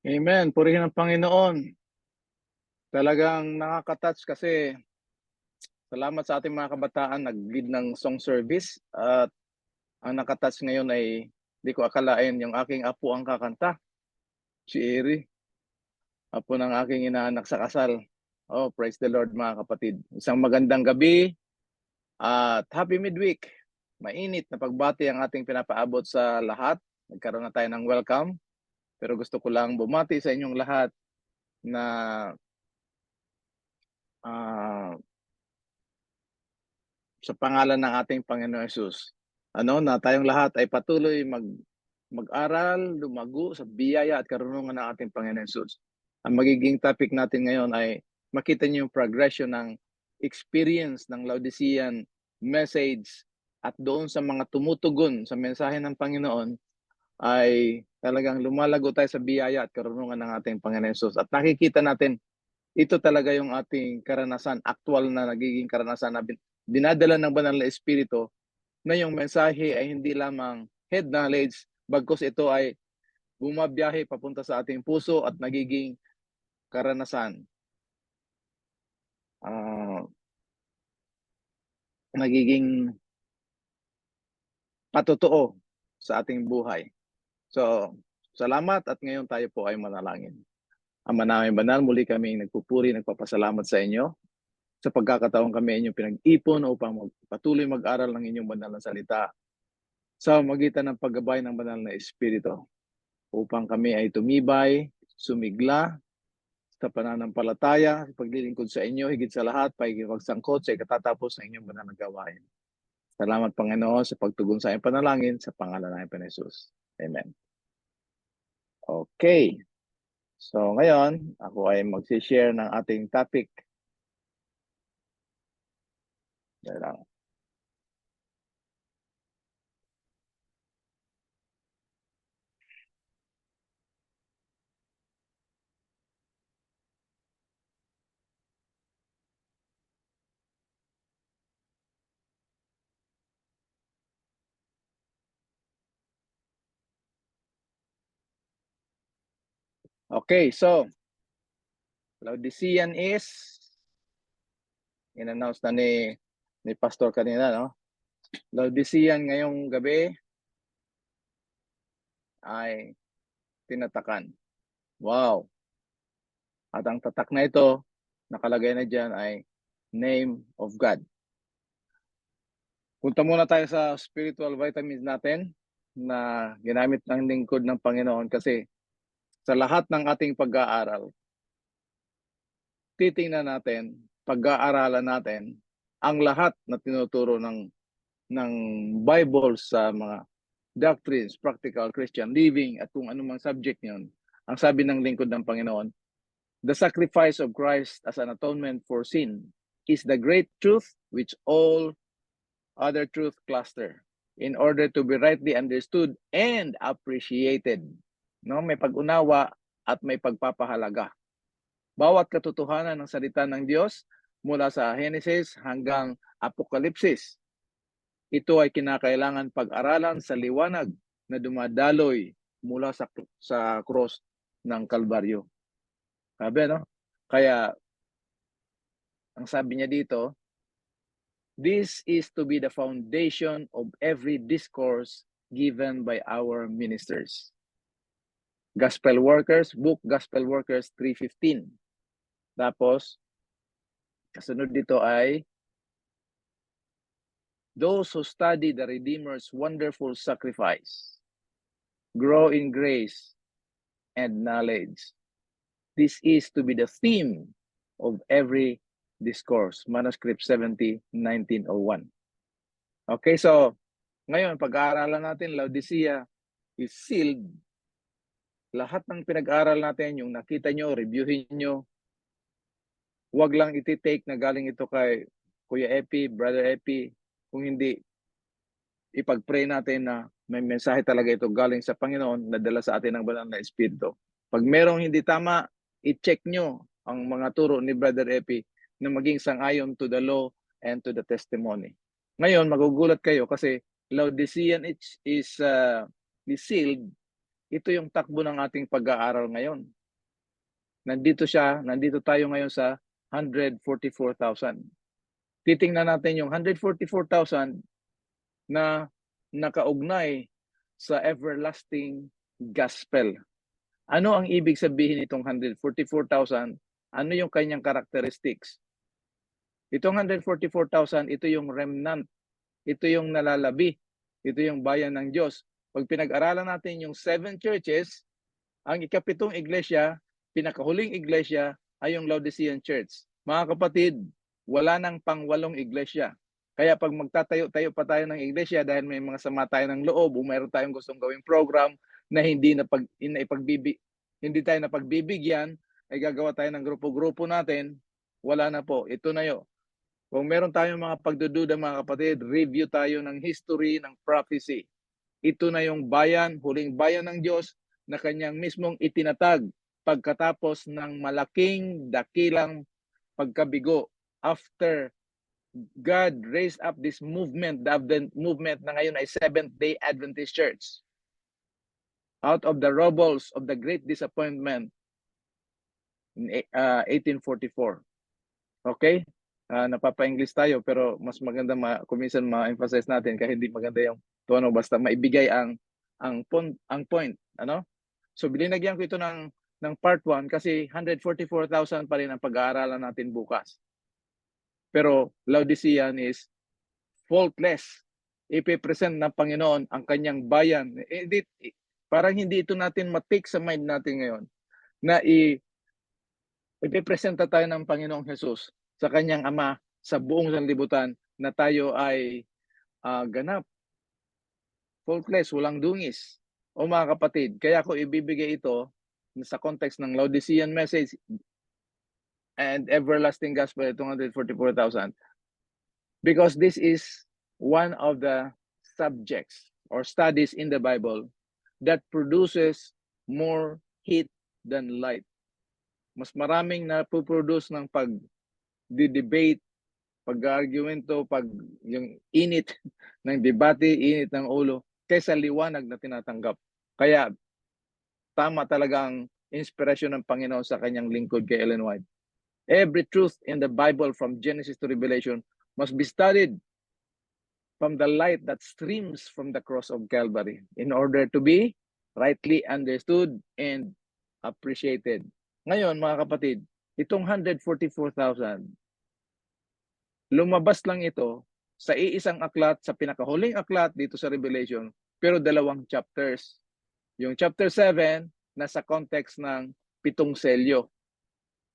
Amen. Purihin ang Panginoon. Talagang nakaka-touch kasi salamat sa ating mga kabataan nag-lead ng song service at ang naka-touch ngayon ay di ko akalain yung aking apo ang kakanta, si Eri, apo ng aking inaanak sa kasal. Oh, praise the Lord mga kapatid. Isang magandang gabi at happy midweek. Mainit na pagbati ang ating pinapaabot sa lahat. Nagkaroon na tayo ng welcome. Pero gusto ko lang bumati sa inyong lahat na ah, sa pangalan ng ating Panginoon Hesus. Na tayong lahat ay patuloy mag-aral, lumago sa biyaya at karunungan ng ating Panginoon Hesus. Ang magiging topic natin ngayon ay makita niyo yung progression ng experience ng Laodicean message at doon sa mga tumutugon sa mensahe ng Panginoon ay talagang lumalago tayo sa biyaya at karunungan ng ating Panginoon Hesus. At nakikita natin ito talaga yung ating karanasan, actual na nagiging karanasan na dinadala ng banal na espiritu na yung mensahe ay hindi lamang head knowledge, bagkus ito ay bumabiyahe papunta sa ating puso at nagiging karanasan. Nagiging patotoo sa ating buhay. So, salamat at ngayon tayo po ay manalangin. Ama namin banal, muli kami nagpupuri, nagpapasalamat sa inyo sa pagkakataon kami inyong pinag-ipon upang patuloy mag-aral ng inyong banal na salita sa magitan ng paggabay ng banal na Espiritu upang kami ay tumibay, sumigla sa pananampalataya, paglilingkod sa inyo, higit sa lahat, pakikipagsangkot sa ikatatapos ng inyong banal na gawain. Salamat Panginoon sa pagtugon sa iyong panalangin sa pangalan ng Panginoon Jesus. Amen. Okay. So ngayon, ako ay mag-share ng ating topic. Okay, so Laodicean is in-announce na ni Pastor kanina, no? Laodicean ngayong gabi ay tinatakan. Wow! At ang tatak na ito, nakalagay na dyan ay Name of God. Punta muna tayo sa spiritual vitamins natin na ginamit ng lingkod ng Panginoon kasi sa lahat ng ating pag-aaral, titingnan natin, pag-aaralan natin ang lahat na tinuturo ng Bible sa mga doctrines, practical Christian living at kung anumang subject niyon. Ang sabi ng lingkod ng Panginoon, the sacrifice of Christ as an atonement for sin is the great truth which all other truth cluster in order to be rightly understood and appreciated. No, may pag-unawa at may pagpapahalaga. Bawat katotohanan ng salita ng Diyos mula sa Genesis hanggang Apokalipsis, ito ay kinakailangan pag-aralan sa liwanag na dumadaloy mula sa cross ng Kalbaryo. Sabi, no? Kaya, ang sabi niya dito, this is to be the foundation of every discourse given by our ministers. Gospel Workers, book Gospel Workers 3:15. Tapos, kasunod dito ay, those who study the Redeemer's wonderful sacrifice grow in grace and knowledge. This is to be the theme of every discourse. Manuscript 70, 1901. Okay, so ngayon, pag-aaralan natin, Laodicea is sealed. Lahat ng pinag-aaral natin, yung nakita nyo, reviewin nyo, huwag lang iti-take na galing ito kay Kuya Epi, Brother Epi, kung hindi, ipag-pray natin na may mensahe talaga ito galing sa Panginoon na dala sa atin ng banal na Espiritu. Pag merong hindi tama, i-check nyo ang mga turo ni Brother Epi na maging sang-ayon to the law and to the testimony. Ngayon, magugulat kayo kasi Laodicean is sealed. Ito yung takbo ng ating pag-aaral ngayon. nandito tayo ngayon sa 144,000. Titingnan natin yung 144,000 na nakaugnay sa everlasting gospel. Ano ang ibig sabihin itong 144,000? Ano yung kanyang characteristics? Itong 144,000, ito yung remnant. Ito yung nalalabi. Ito yung bayan ng Diyos. Pag pinag-aralan natin yung 7 churches, ang ikapitong iglesia, pinakahuling iglesia, ay yung Laodicean Church. Mga kapatid, wala nang pang-8 iglesia. Kaya pag magtatayo-tayo pa tayo ng iglesia dahil may mga sama tayo ng loob o mayroon tayong gustong gawing program na hindi tayo napagbibigyan, ay gagawa tayo ng grupo-grupo natin, wala na po. Ito na yun. Kung meron tayong mga pagdududa mga kapatid, review tayo ng history, ng prophecy. Ito na yung bayan, huling bayan ng Diyos na kanyang mismong itinatag pagkatapos ng malaking dakilang pagkabigo after God raised up this movement, the Advent movement na ngayon ay Seventh-day Adventist Church. Out of the rubbles of the great disappointment in 1844. Okay? Napapa-English tayo pero mas maganda kuminsan ma-emphasize natin kahit hindi maganda yung tono basta maibigay ang point, ano? So binigyan ko ito ng part 1 kasi 144,000 pa rin ang pag-aaralan natin bukas. Pero Laodicean is faultless. Ipipresent ng Panginoon ang kanyang bayan. Parang hindi ito natin matik sa mind natin ngayon na ipipresenta tayo ng Panginoong Jesus sa kanyang Ama sa buong sanlibutan na tayo ay ganap, faultless, walang dungis. O mga kapatid, kaya ko ibibigay ito sa context ng Laodicean message and everlasting gospel, 244,000. Because this is one of the subjects or studies in the Bible that produces more heat than light. Mas maraming napuproduce ng pag-debate, pag-argumento, yung init ng debate, init ng ulo, kaysa liwanag na tinatanggap. Kaya tama talagang inspirasyon ng Panginoon sa kanyang lingkod kay Ellen White. Every truth in the Bible from Genesis to Revelation must be studied from the light that streams from the cross of Calvary in order to be rightly understood and appreciated. Ngayon, mga kapatid, itong 144,000, lumabas lang ito sa iisang aklat, sa pinakahuling aklat dito sa Revelation, pero 2 chapters. Yung chapter 7, nasa context ng 7 selyo.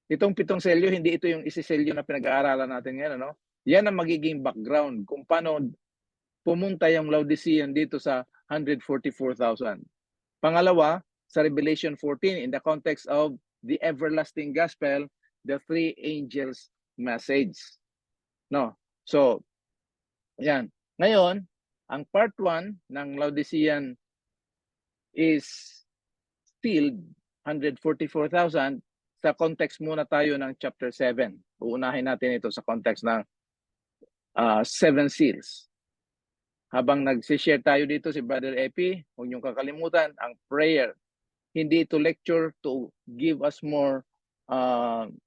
Itong 7 selyo, hindi ito yung isiselyo na pinag-aaralan natin ngayon, ano? Yan ang magiging background kung paano pumunta yung Laodicean dito sa 144,000. Pangalawa, sa Revelation 14, in the context of the everlasting gospel, the 3 angels message. No? So, yan. Ngayon, ang part 1 ng Laodicean is still 144,000. Sa context muna tayo ng chapter 7. Uunahin natin ito sa context ng 7 seals. Habang nag-share tayo dito si Brother Epi, huwag niyong kakalimutan ang prayer. Hindi ito lecture to give us more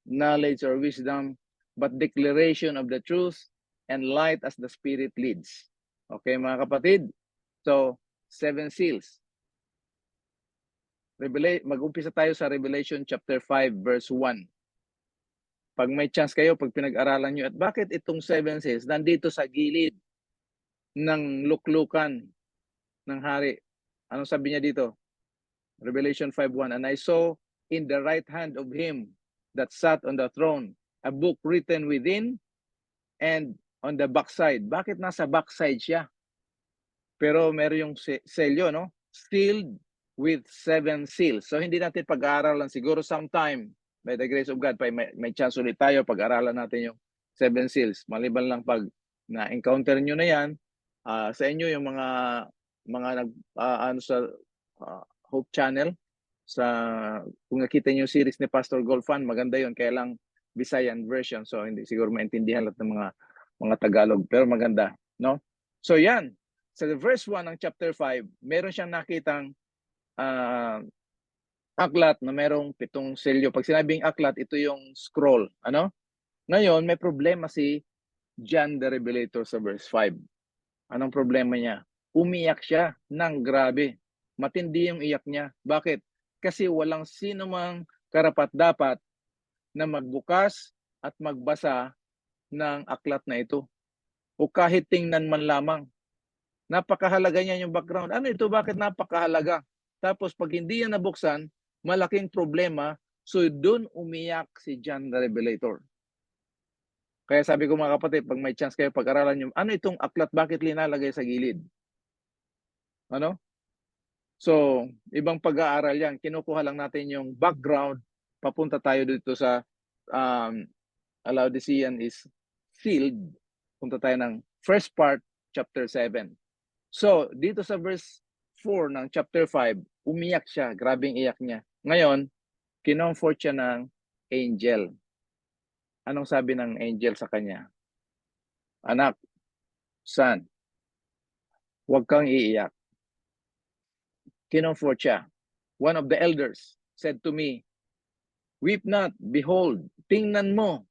knowledge or wisdom, but declaration of the truth and light as the Spirit leads. Okay, mga kapatid? So, 7 seals. Mag-umpisa tayo sa Revelation chapter 5 verse 1. Pag may chance kayo, pag pinag-aralan nyo, at bakit itong 7 seals nandito sa gilid ng luklukan ng hari? Anong sabi niya dito? Revelation 5:1, and I saw in the right hand of him that sat on the throne a book written within and on the backside. Bakit nasa backside siya? Pero meron yung selyo, no? Sealed with 7 seals. So hindi natin pag-aaralan, siguro sometime by the grace of God, may chance ulit tayo pag-aralan natin yung 7 seals. Maliban lang pag na-encounter nyo na yan, sa inyo yung mga sa Hope Channel, kung nakita niyo yung series ni Pastor Golfan, maganda yon, kaya lang Visayan version, so hindi siguro maintindihan lahat ng mga Tagalog, pero maganda, no? So yan, sa verse 1 ng chapter 5, meron siyang nakitang aklat na merong 7 selyo. Pag sinabing aklat, ito yung scroll. Ano? Ngayon, may problema si John the Revelator sa verse 5. Anong problema niya? Umiyak siya ng grabe. Matindi yung iyak niya. Bakit? Kasi walang sino mang karapat-dapat na magbukas at magbasa ng aklat na ito. O kahit tingnan man lamang. Napakahalaga niya yung background. Ano ito? Bakit napakahalaga? Tapos pag hindi yan nabuksan, malaking problema. So doon umiyak si John the Revelator. Kaya sabi ko mga kapatid, pag may chance kayo pag-aralan nyo, ano itong aklat, bakit linalagay sa gilid? Ano? So, ibang pag-aaral yan. Kinukuha lang natin yung background. Papunta tayo dito sa Laodicean is sealed. Punta tayo ng first part, chapter 7. So, dito sa verse 4 ng chapter 5, umiyak siya. Grabing iyak niya. Ngayon, kinomfort siya ng angel. Anong sabi ng angel sa kanya? Anak, son, huwag kang iiyak. Kinomfort siya. One of the elders said to me, weep not, behold, tingnan mo.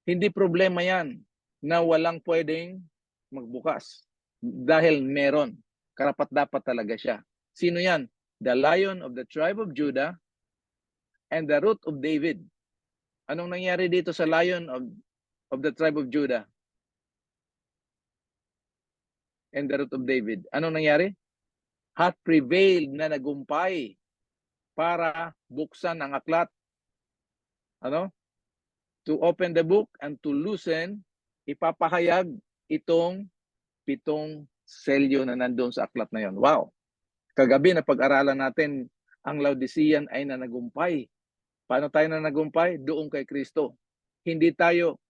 Hindi problema yan na walang pwedeng magbukas. Dahil meron. Karapat-dapat talaga siya. Sino yan? The Lion of the tribe of Judah and the Root of David. Anong nangyari dito sa Lion of the tribe of Judah and the Root of David? Anong nangyari? Hath prevailed, na nagumpay para buksan ang aklat. Ano? To open the book and to loosen, ipapahayag itong 7 selyo na nandoon sa aklat na yon. Wow! Kagabi na pag-aralan natin, ang Laodicean ay nanagumpay. Paano tayo nanagumpay? Doon kay Kristo. Hindi tayo,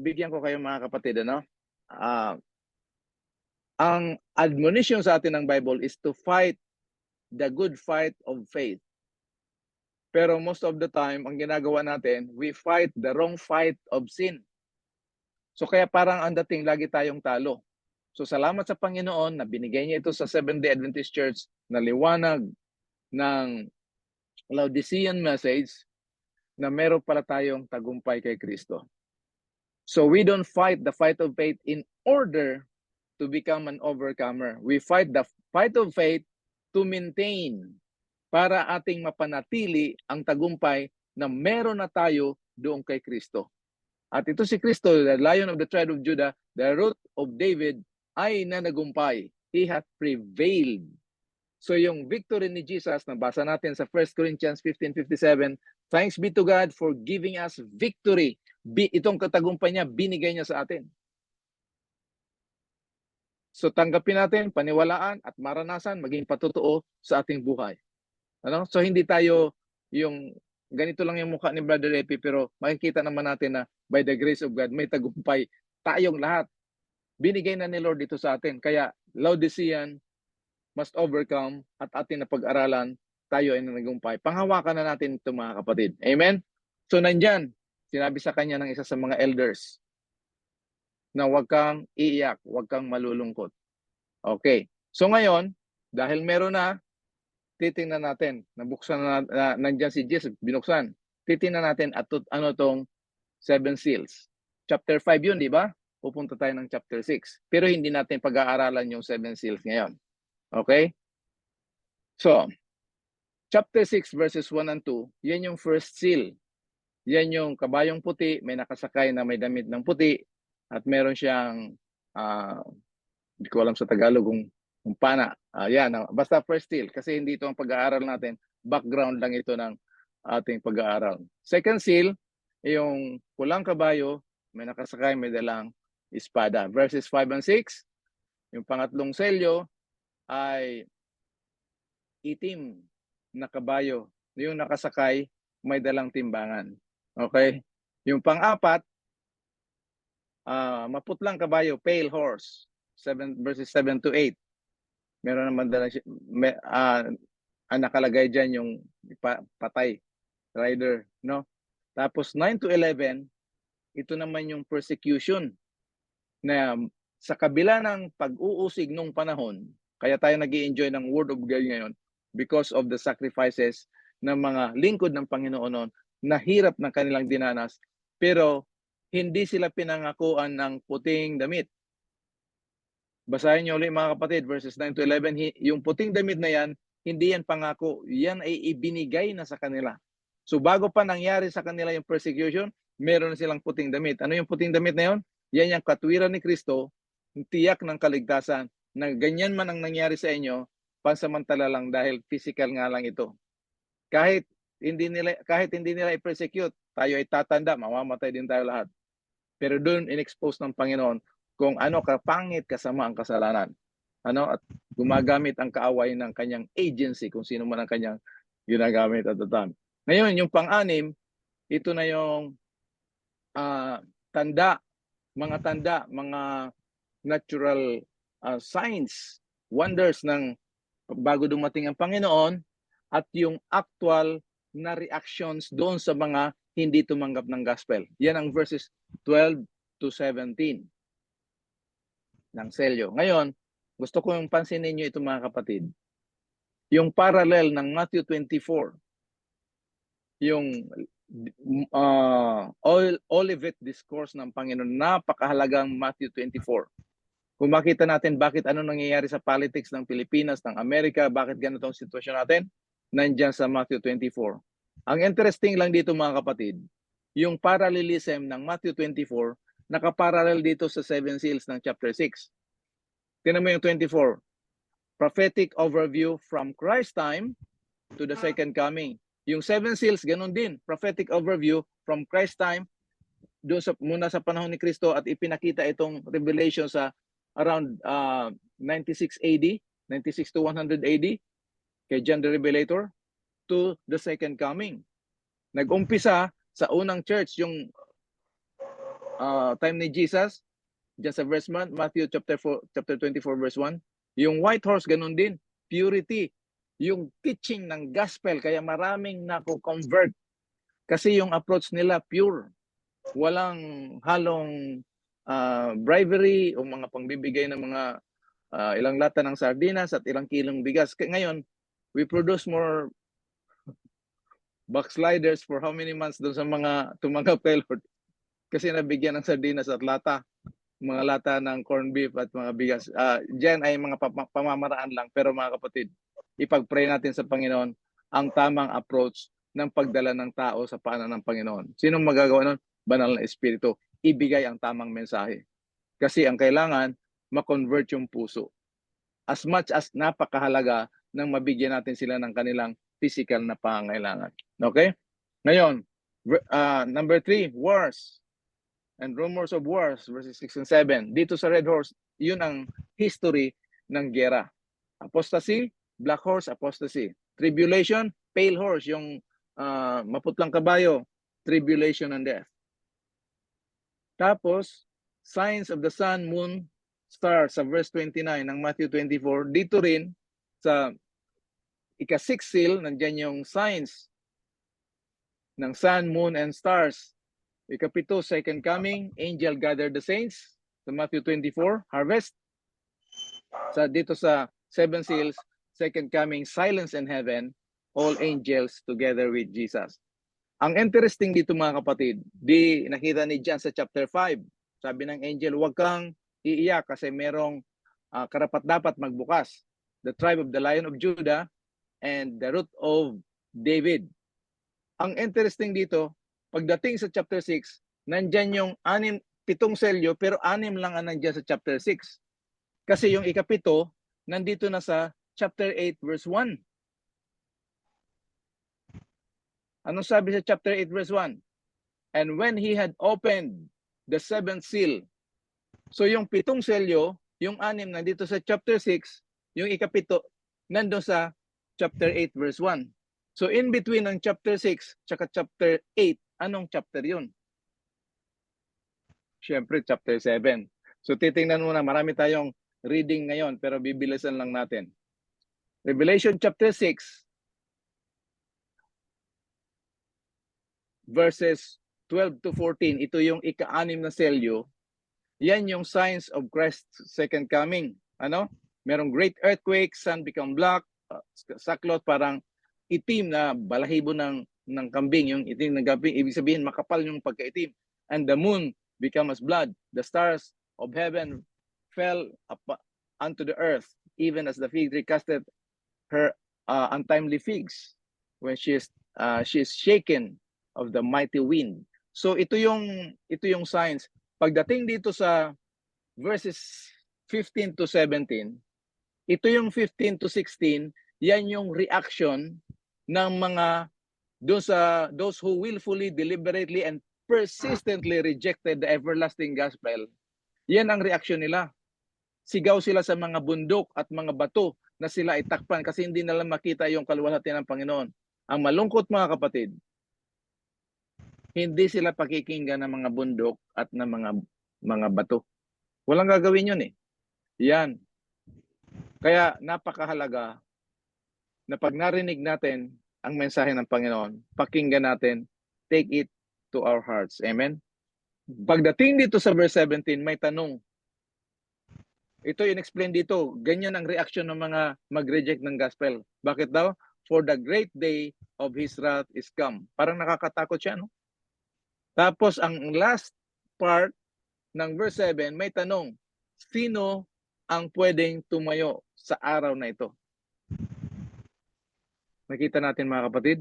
bigyan ko kayo mga kapatid, ano? Ang admonition sa atin ng Bible is to fight the good fight of faith. Pero most of the time, ang ginagawa natin, we fight the wrong fight of sin. So kaya parang ang dating, lagi tayong talo. So salamat sa Panginoon na binigay niya ito sa Seventh-day Adventist Church na liwanag ng Laodicean message na meron pala tayong tagumpay kay Kristo. So we don't fight the fight of faith in order to become an overcomer. We fight the fight of faith to maintain, para ating mapanatili ang tagumpay na meron na tayo doon kay Kristo. At ito si Kristo, the Lion of the tribe of Judah, the Root of David, ay nanagumpay. He hath prevailed. So yung victory ni Jesus, nabasa natin sa 1 Corinthians 15:57, thanks be to God for giving us victory. Itong katagumpay niya, binigay niya sa atin. So tanggapin natin, paniwalaan at maranasan, maging patotoo sa ating buhay. Ano? So hindi tayo yung ganito lang yung mukha ni Brother Epi, pero makikita naman natin na by the grace of God, may tagumpay tayong lahat. Binigay na ni Lord dito sa atin. Kaya Laodicean must overcome at atin na pag-aralan, tayo ay nanagumpay. Panghawakan na natin ito mga kapatid. Amen? So nandyan, sinabi sa kanya ng isa sa mga elders na huwag kang iiyak, huwag kang malulungkot. Okay. So ngayon, dahil meron na, titingnan natin, nabuksan na, nandyan si Jesus, binuksan. Titingnan natin at ano tong 7 seals. Chapter 5 yun, di ba? Pupunta tayo ng chapter 6. Pero hindi natin pag-aaralan yung 7 seals ngayon. Okay? So, chapter 6 verses 1 and 2, yan yung first seal. Yan yung kabayong puti, may nakasakay na may damit ng puti, at meron siyang, hindi ko alam sa Tagalog kung pana. Yan, basta first seal, kasi hindi ito ang pag-aaral natin. Background lang ito ng ating pag-aaral. Second seal, yung pulang kabayo, may nakasakay, may dalang espada. Verses 5 and 6, yung pangatlong selyo ay itim na kabayo. Yung nakasakay, may dalang timbangan. Okay? Yung pang-apat, maputlang kabayo, pale horse. Verses 7 to 8. Meron naman dalang, nakalagay dyan yung patay, rider. No? Tapos 9 to 11, ito naman yung persecution na sa kabila ng pag-uusig nung panahon, kaya tayo nag-i-enjoy ng Word of God ngayon, because of the sacrifices ng mga lingkod ng Panginoon noon na hirap ng kanilang dinanas, pero hindi sila pinangakuan ng puting damit. Basahin niyo ulit mga kapatid, verses 9 to 11, yung puting damit na yan, hindi yan pangako, yan ay ibinigay na sa kanila. So bago pa nangyari sa kanila yung persecution, meron na silang puting damit. Ano yung puting damit na yun? Yan yung katwiran ni Kristo, tiyak ng kaligtasan, na ganyan man ang nangyari sa inyo, pansamantala lang dahil physical nga lang ito. Kahit hindi nila i-persecute, tayo ay tatanda, mamamatay din tayo lahat. Pero doon in-expose ng Panginoon kung ano kapangit kasama ang kasalanan. At gumagamit ang kaaway ng kanyang agency, kung sino man ang kanyang ginagamit at the time. Ngayon, yung pang-anim, ito na yung mga natural signs, wonders ng bago dumating ang Panginoon, at yung actual na reactions doon sa mga hindi tumanggap ng gospel. Yan ang verses 12 to 17 ng selyo. Ngayon, gusto ko yung pansinin niyo ito mga kapatid. Yung parallel ng Matthew 24, yung Olivet Discourse ng Panginoon, napakahalagang Matthew 24. Kung makita natin bakit ano nangyayari sa politics ng Pilipinas, ng Amerika, bakit ganito ang sitwasyon natin, nandyan sa Matthew 24. Ang interesting lang dito mga kapatid, yung parallelism ng Matthew 24, nakaparallel dito sa 7 seals ng chapter 6. Tingnan mo yung 24. Prophetic overview from Christ's time to the second coming. Yung 7 seals, ganun din. Prophetic overview from Christ's time doon muna sa panahon ni Kristo, at ipinakita itong revelation sa around 96 AD, 96 to 100 AD, kay John the Revelator, to the second coming. Nag-umpisa sa unang church, yung time ni Jesus, dyan sa verse 1, Matthew chapter 24 verse 1. Yung white horse, ganun din, purity. Yung teaching ng gospel, kaya maraming nako-convert. Kasi yung approach nila pure. Walang halong bribery o mga pangbibigay ng mga ilang lata ng sardinas at ilang kilong bigas. Ngayon, we produce more backsliders for how many months doon sa mga tumanggap kay Lord. Kasi nabigyan ng sardinas at lata, mga lata ng corned beef at mga bigas. Diyan ay mga pamamaraan lang. Pero mga kapatid, ipag-pray natin sa Panginoon ang tamang approach ng pagdala ng tao sa paanan ng Panginoon. Sinong magagawa nun? Banal na Espiritu. Ibigay ang tamang mensahe. Kasi ang kailangan, ma-convert yung puso. As much as napakahalaga nang mabigyan natin sila ng kanilang physical na pangangailangan. Okay? Ngayon, number 3, wars and rumors of wars, verses 6 and 7. Dito sa red horse, yun ang history ng gera. Apostasy, black horse, apostasy. Tribulation, pale horse, yung maputlang kabayo, tribulation and death. Tapos, signs of the sun, moon, stars sa verse 29 ng Matthew 24. Dito rin sa ika-6 seal, nandyan yung signs ng sun, moon, and stars. Ika-7, second coming, angel gather the saints sa Matthew 24, harvest. Dito sa 7 seals, second coming, silence in heaven, all angels together with Jesus. Ang interesting dito mga kapatid, di nakita ni John sa chapter 5. Sabi ng angel, huwag kang iiyak kasi merong karapat-dapat magbukas. The tribe of the Lion of Judah and the root of David. Ang interesting dito, pagdating sa chapter 6, nandyan yung 7 selyo, pero 6 lang ang nandyan sa chapter 6. Kasi yung ika-7, nandito na sa chapter 8 verse 1. Ano sabi sa chapter 8 verse 1? And when he had opened the 7th seal. So yung 7 selyo, yung 6 nandito sa chapter 6, yung ika-7 nandun sa chapter 8 verse 1. So in between ng chapter 6 tsaka chapter 8, anong chapter yun? Siyempre chapter 7. So titingnan muna, marami tayong reading ngayon pero bibilisan lang natin. Revelation chapter 6 verses 12 to 14, ito yung ika-6 na selyo. Yan yung signs of Christ's second coming. Merong great earthquake, sun become black, saklot parang itim na balahibo ng kambing, yung itim ng kambing, ibig sabihin makapal yung pagkaitim. And the moon became as blood. The stars of heaven fell unto the earth, even as the fig tree casted her untimely figs when she is shaken of the mighty wind. So ito yung signs. Pagdating dito sa verses 15 to 17, ito yung 15 to 16, yan yung reaction ng mga those who willfully, deliberately, and persistently rejected the everlasting gospel. Yan ang reaksyon nila. Sigaw sila sa mga bundok at mga bato na sila ay takpan kasi hindi nila makita yung kaluwalhati ng Panginoon. Ang malungkot, mga kapatid, hindi sila pakikinggan ng mga bundok at ng mga bato. Walang gagawin yun eh. Yan. Kaya napakahalaga na pag narinig natin ang mensahe ng Panginoon, pakinggan natin, take it to our hearts. Amen? Pagdating dito sa verse 17, may tanong. Ito yung explain dito. Ganyan ang reaction ng mga mag-reject ng gospel. Bakit daw? For the great day of His wrath is come. Parang nakakatakot siya, no? Tapos ang last part ng verse 7, may tanong. Sino ang pwedeng tumayo sa araw na ito? Nakita natin, mga kapatid,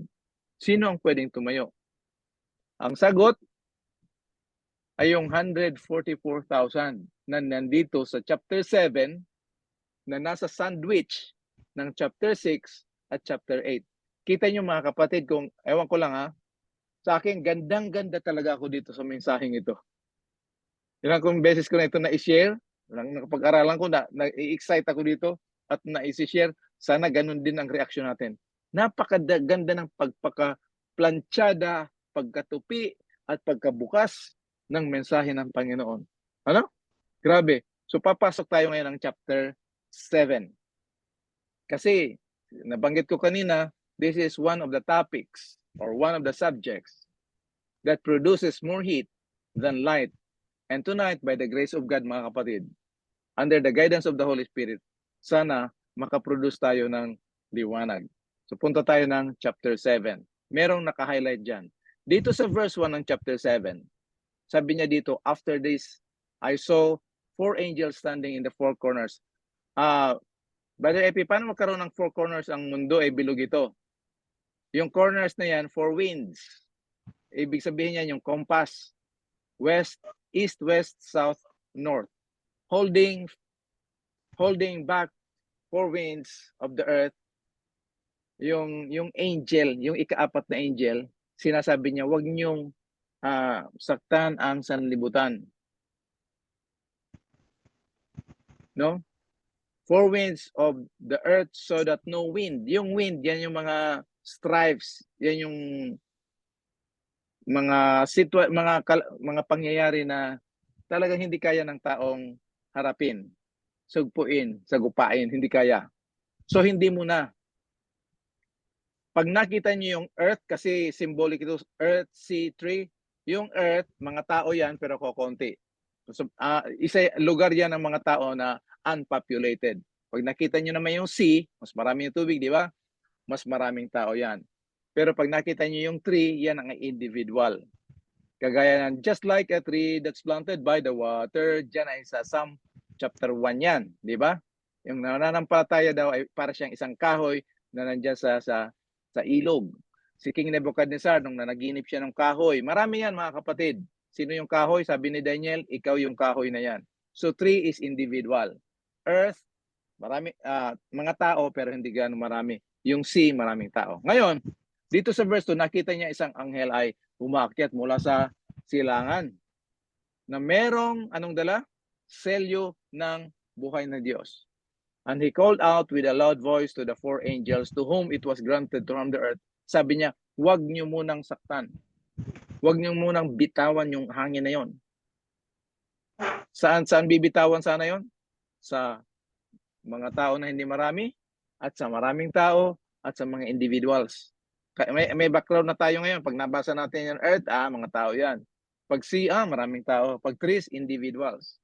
sino ang pwedeng tumayo? Ang sagot ay yung 144,000 na nandito sa chapter 7 na nasa sandwich ng chapter 6 at chapter 8. Kita nyo, mga kapatid, kung ewan ko lang ha, sa akin gandang-ganda talaga ako dito sa mensaheng ito. Ilang kong beses ko na ito na-share, nakapag-aralan ko, na-excite ako dito at na-share. Sana ganun din ang reaksyon natin. Napakaganda ng pagpaka-planchada, pagkatupi, at pagkabukas ng mensahe ng Panginoon. Ano? Grabe. So papasok tayo ngayon ng chapter 7. Kasi, nabanggit ko kanina, this is one of the topics or one of the subjects that produces more heat than light. And tonight, by the grace of God, mga kapatid, under the guidance of the Holy Spirit, sana makaproduce tayo ng liwanag. So punta tayo ng chapter 7. Merong naka-highlight dyan. Dito sa verse 1 ng chapter 7, sabi niya dito, after this, I saw 4 angels standing in the 4 corners. Brother Epi, paano magkaroon ng 4 corners ang mundo? Bilog ito. Yung corners na yan, 4 winds. Ibig sabihin yan yung compass. West, east, west, south, north. Holding back 4 winds of the earth. Yung angel, yung ika-4 na angel, sinasabi niya, wag niyong saktan ang sanlibutan. No? 4 winds of the earth so that no wind. Yung wind, yan yung mga strifes, yan yung mga pangyayari na talagang hindi kaya ng taong harapin, sugpuin, sagupain, hindi kaya. So hindi muna. Pag nakita niyo yung earth, kasi symbolic ito, earth, sea, tree, yung earth, mga tao yan, pero kokonti. So, lugar yan ng mga tao na unpopulated. Pag nakita niyo naman yung sea, mas maraming tubig, di ba? Mas maraming tao yan. Pero pag nakita niyo yung tree, yan ang individual. Kagaya ng just like a tree that's planted by the water, dyan ay sa Psalm chapter 1 yan, di ba? Yung nananampalataya daw ay para siyang isang kahoy na nandyan sa ilog. Si King Nebuchadnezzar, nung nanaginip siya ng kahoy, marami yan, mga kapatid. Sino yung kahoy? Sabi ni Daniel, ikaw yung kahoy na yan. So tree is individual. Earth, marami, mga tao pero hindi gano'ng marami. Yung sea, maraming tao. Ngayon, dito sa verse 2, nakita niya isang anghel ay umakyat mula sa silangan na merong, anong dala? Selyo ng buhay na Diyos. And he called out with a loud voice to the 4 angels to whom it was granted to harm the earth. Sabi niya, huwag niyo munang saktan. Huwag niyo munang bitawan yung hangin na yon. Saan bibitawan sana yon? Sa mga tao na hindi marami, at sa maraming tao, at sa mga individuals. May background na tayo ngayon. Pag nabasa natin yung earth, mga tao yan. Pag sea, maraming tao. Pag trees, individuals.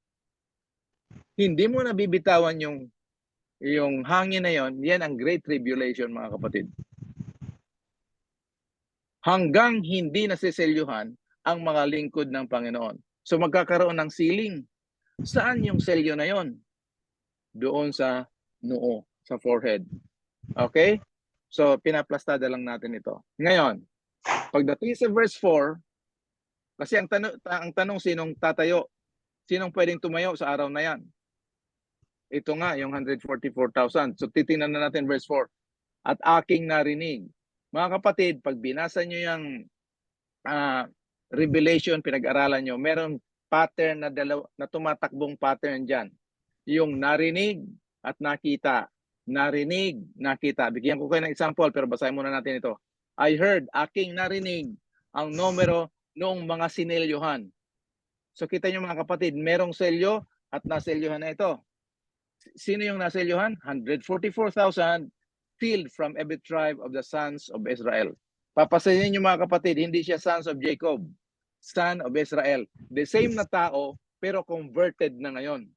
Hindi mo na bibitawan yung yung hangin na yon, yan ang Great Tribulation, mga kapatid. Hanggang hindi nasiselyuhan ang mga lingkod ng Panginoon. So magkakaroon ng sealing. Saan yung selyo na yon? Doon sa noo, sa forehead. Okay? So pinaplastada lang natin ito. Ngayon, pagdating sa verse 4, kasi ang tanong sinong tatayo? Sinong pwedeng tumayo sa araw na yan? Ito nga, yung 144,000. So titingnan na natin verse 4. At aking narinig. Mga kapatid, pag binasa nyo yung Revelation, pinag-aralan nyo, meron pattern na tumatakbong pattern dyan. Yung narinig at nakita. Narinig, nakita. Bigyan ko kayo ng example, pero basahin muna natin ito. I heard, aking narinig, ang numero noong mga sinelyohan. So kita nyo mga kapatid, merong selyo at naselyohan na ito. Sino yung naselyohan? 144,000 sealed from every tribe of the sons of Israel. Papasayin nyo mga kapatid, hindi siya sons of Jacob, son of Israel. The same na tao, pero converted na ngayon.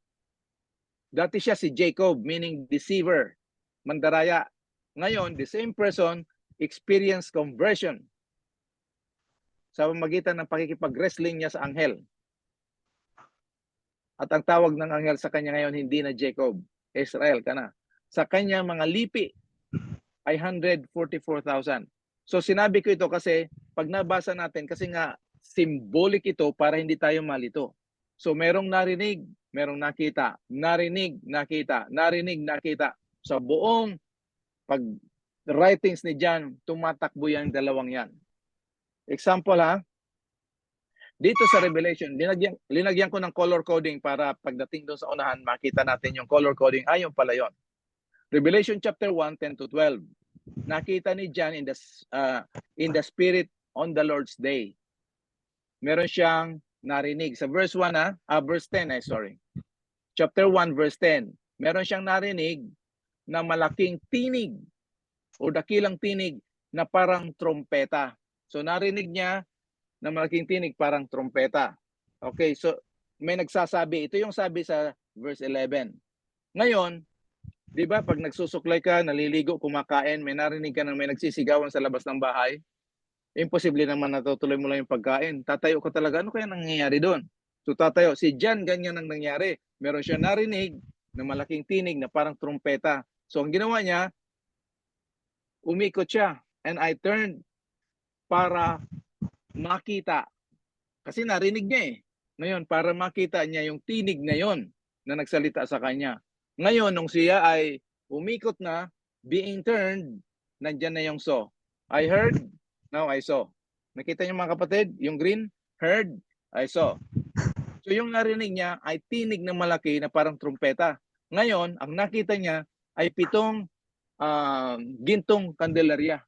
Dati siya si Jacob, meaning deceiver, mandaraya. Ngayon, the same person experienced conversion sa pamamagitan ng pakikipag-wrestling niya sa anghel. At ang tawag ng anghel sa kanya ngayon, hindi na Jacob, Israel ka na. Sa kanya mga lipi ay 144,000. So sinabi ko ito kasi pag nabasa natin, kasi nga symbolic ito para hindi tayo malito. So merong narinig, merong nakita, narinig, nakita, narinig, nakita. Sa buong pag writings ni John, tumatakbo yung dalawang yan. Example ha, dito sa Revelation, linagyan ko ng color coding para pagdating doon sa unahan, makita natin yung color coding. Ayun pala yun. Revelation chapter 1, 10 to 12. Nakita ni John in the spirit on the Lord's day. Meron siyang narinig. Sa verse 1 verse 10, sorry. Chapter 1, verse 10. Meron siyang narinig na malaking tinig o dakilang tinig na parang trompeta. So narinig niya na malaking tinig parang trompeta. Okay, so may nagsasabi. Ito yung sabi sa verse 11. Ngayon, di ba pag nagsusuklay ka, naliligo, kumakain, may narinig ka na may nagsisigawan sa labas ng bahay, imposible naman natutuloy mo lang yung pagkain. Tatayo ka talaga. Ano kaya nangyayari doon? So tatayo. Si John, ganyan ang nangyari. Meron siya narinig na malaking tinig na parang trompeta. So ang ginawa niya, umikot siya. And I turned para makita. Kasi narinig niya eh. Ngayon, para makita niya yung tinig na yon na nagsalita sa kanya. Ngayon, nung siya ay umikot na, being turned, nandyan na yung saw. I heard, now I saw. Nakita niyo mga kapatid, yung green, heard, I saw. So yung narinig niya ay tinig na malaki na parang trumpeta. Ngayon, ang nakita niya ay 7 gintong kandelarya.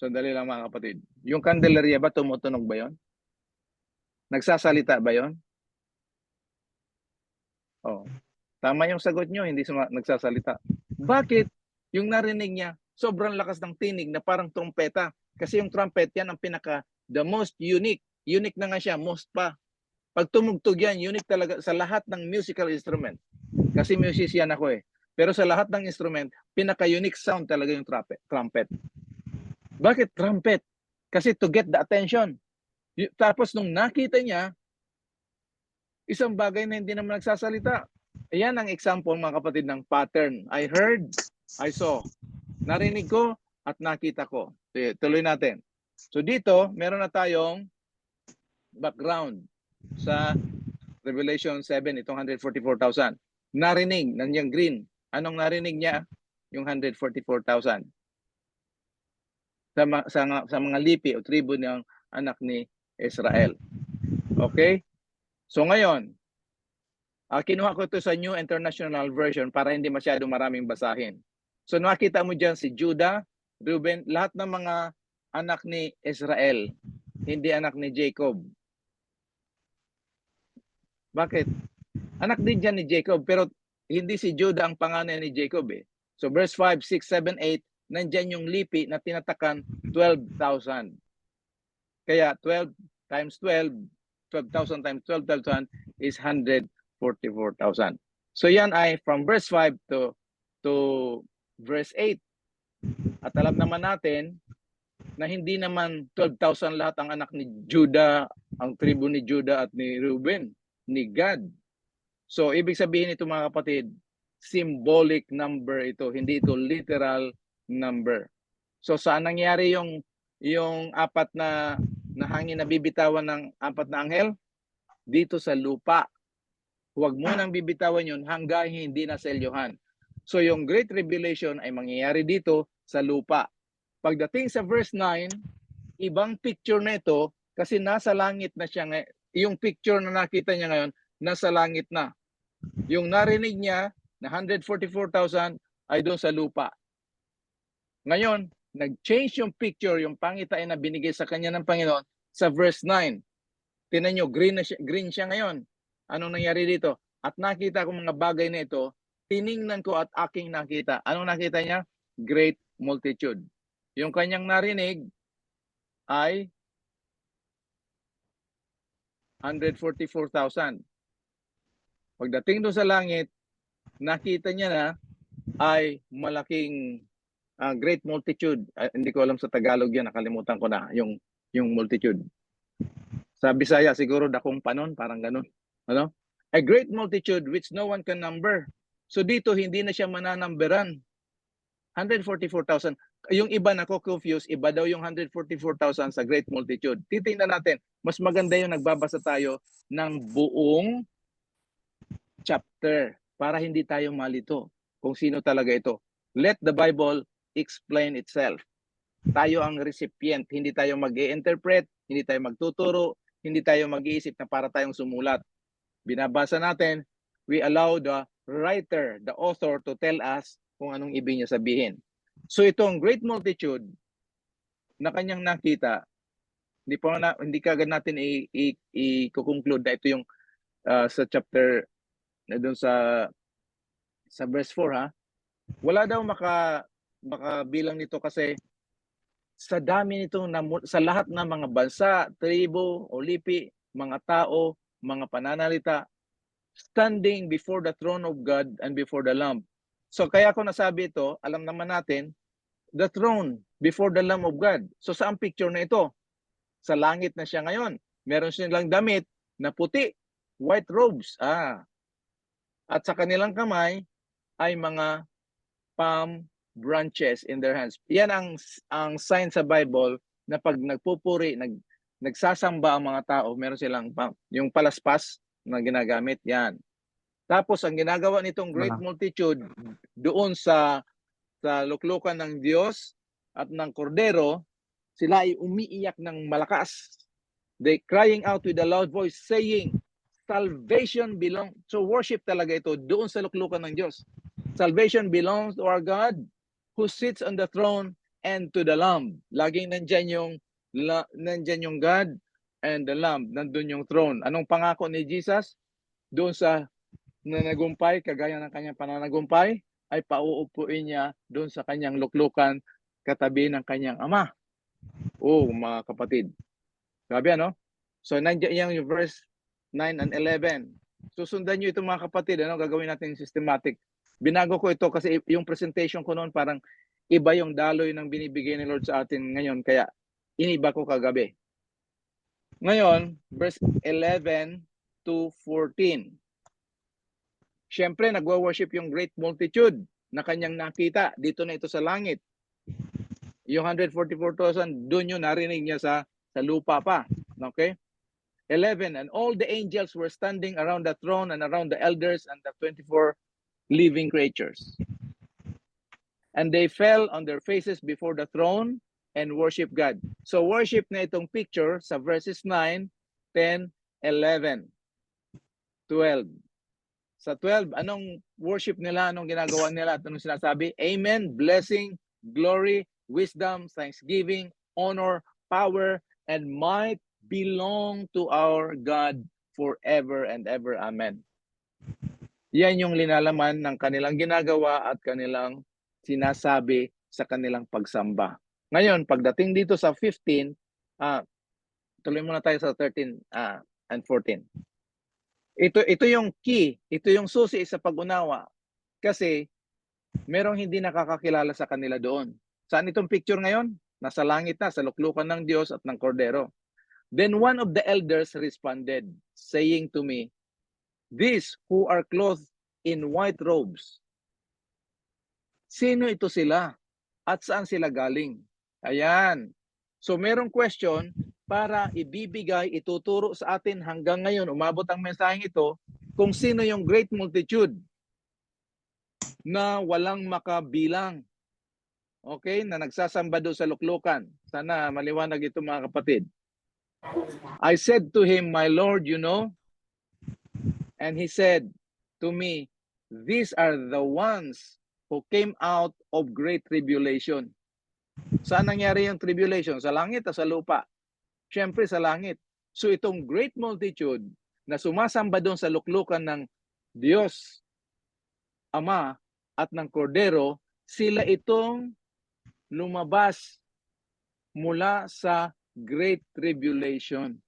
Sandali lang mga kapatid. Yung kandelarya ba, tumutunog ba yon? Nagsasalita ba yon? Oh. Tama yung sagot nyo, hindi nagsasalita. Bakit? Yung narinig niya, sobrang lakas ng tinig na parang trompeta. Kasi yung trumpet, yan ang the most unique. Unique na nga siya, most pa. Pag tumugtog yan, unique talaga sa lahat ng musical instrument. Kasi musician ako eh. Pero sa lahat ng instrument, pinaka-unique sound talaga yung trumpet. Bakit trumpet? Kasi to get the attention. Tapos nung nakita niya, isang bagay na hindi naman nagsasalita. Ayan ang example mga kapatid ng pattern. I heard, I saw. Narinig ko at nakita ko. Tuloy natin. So dito, meron na tayong background sa Revelation 7, itong 144,000. Narinig, nanyang green. Anong narinig niya? Yung 144,000. Sa mga lipi o tribo ng anak ni Israel. Okay? So ngayon, kinuha ko ito sa New International Version para hindi masyado maraming basahin. So nakita mo dyan si Judah, Reuben, lahat ng mga anak ni Israel, hindi anak ni Jacob. Bakit? Anak din dyan ni Jacob, pero hindi si Judah ang panganay ni Jacob eh. So verse 5, 6, 7, 8, nandyan yung lipi na tinatakan 12,000. Kaya 12 times 12, 12,000 times 12,000 is 144,000. So yan ay from verse 5 to verse 8. At alam naman natin na hindi naman 12,000 lahat ang anak ni Judah, ang tribu ni Judah at ni Reuben, ni Gad. So ibig sabihin ito mga kapatid, symbolic number ito, hindi ito literal number. So saan nangyari yung apat na hangin na bibitawan ng apat na anghel? Dito sa lupa. Huwag mo nang bibitawan yun hanggang hindi naselyohan. So yung Great Revelation ay mangyayari dito sa lupa. Pagdating sa verse 9, ibang picture na ito kasi nasa langit na siya. Yung picture na nakita niya ngayon, nasa langit na. Yung narinig niya na 144,000 ay doon sa lupa. Ngayon, nag-change yung picture, yung pangitain na binigay sa kanya ng Panginoon sa verse 9. Tingnan nyo, green siya ngayon. Anong nangyari dito? At nakita ko mga bagay na ito, tiningnan ko at aking nakita. Anong nakita niya? Great multitude. Yung kanyang narinig ay 144,000. Pagdating doon sa langit, nakita niya na ay malaking great multitude. Hindi ko alam sa Tagalog yan, nakalimutan ko na yung multitude. Sa Bisaya siguro dakong panon, parang ganun. Ano? A great multitude which no one can number. So dito hindi na siya mananumberan. 144,000. Yung iba nako-confuse, iba daw yung 144,000 sa great multitude. Titingnan natin, mas maganda yung nagbabasa tayo ng buong chapter para hindi tayo malito kung sino talaga ito. Let the Bible explain itself. Tayo ang recipient, hindi tayo mag-i-interpret, hindi tayo magtuturo, hindi tayo mag-iisip na para tayong sumulat. Binabasa natin, we allow the writer, the author to tell us kung anong ibig niya sabihin. So itong great multitude na kanyang nakita, hindi kagad natin i-conclude na ito yung sa chapter na doon sa verse 4 ha. Wala daw makabilang nito kasi sa dami nito sa lahat ng mga bansa, tribo o lipi, mga tao, mga pananalita, standing before the throne of God and before the Lamb. So kaya ko nasabi ito, alam naman natin, the throne before the Lamb of God. So saan picture na ito? Sa langit na siya ngayon. Meron silang damit na puti, white robes. At sa kanilang kamay ay mga palm branches in their hands. Yan ang sign sa Bible na pag nagpupuri, nagsasamba ang mga tao, meron silang yung palaspas na ginagamit. Yan. Tapos ang ginagawa nitong great multitude doon sa luklukan ng Diyos at ng Kordero, sila ay umiiyak ng malakas. They crying out with a loud voice saying, salvation belongs, so worship talaga ito doon sa luklukan ng Diyos. Salvation belongs to our God who sits on the throne and to the Lamb. Laging nandyan yung God and the Lamb, nandun yung throne. Anong pangako ni Jesus? Doon sa nanagumpay, kagaya ng kanyang pananagumpay, ay pauupuin niya doon sa kanyang luklukan katabi ng kanyang ama. Mga kapatid. Grabe ano? So nandiyan yung verse 9 and 11. Susundan nyo ito mga kapatid, gagawin natin systematic. Binago ko ito kasi yung presentation ko noon parang iba yung daloy ng binibigay ni Lord sa atin ngayon, kaya iniba ko kagabi. Ngayon, verse 11 to 14. Siyempre, nagwa-worship yung great multitude na kanyang nakita. Dito na ito sa langit. Yung 144,000, doon yun narinig niya sa lupa pa. Okay? 11, and all the angels were standing around the throne and around the elders and the 24 living creatures. And they fell on their faces before the throne and worship God. So worship na itong picture sa verses 9, 10, 11, 12. Sa 12, anong worship nila? Anong ginagawa nila? Anong sinasabi? Amen, blessing, glory, wisdom, thanksgiving, honor, power, and might belong to our God forever and ever. Amen. Yan yung linalaman ng kanilang ginagawa at kanilang sinasabi sa kanilang pagsamba. Ngayon, pagdating dito sa 15, tuloy muna tayo sa 13 and 14. Ito yung key, ito yung susi sa pag-unawa. Kasi merong hindi nakakakilala sa kanila doon. Saan itong picture ngayon? Nasa langit na, sa luklukan ng Diyos at ng Kordero. Then one of the elders responded, saying to me, "These who are clothed in white robes, sino ito sila? At saan sila galing?" Ayan. So merong question para ibibigay, ituturo sa atin hanggang ngayon, umabot ang mensaheng ito, kung sino yung great multitude na walang makabilang. Okay? Na nagsasamba doon sa luklukan. Sana maliwanag ito mga kapatid. I said to him, "My Lord, you know." And he said to me, "These are the ones who came out of great tribulation." Saan nangyari yung tribulation? Sa langit o sa lupa? Siyempre sa langit. So itong great multitude na sumasamba doon sa luklukan ng Diyos, Ama at ng Kordero, sila itong lumabas mula sa Great Tribulation.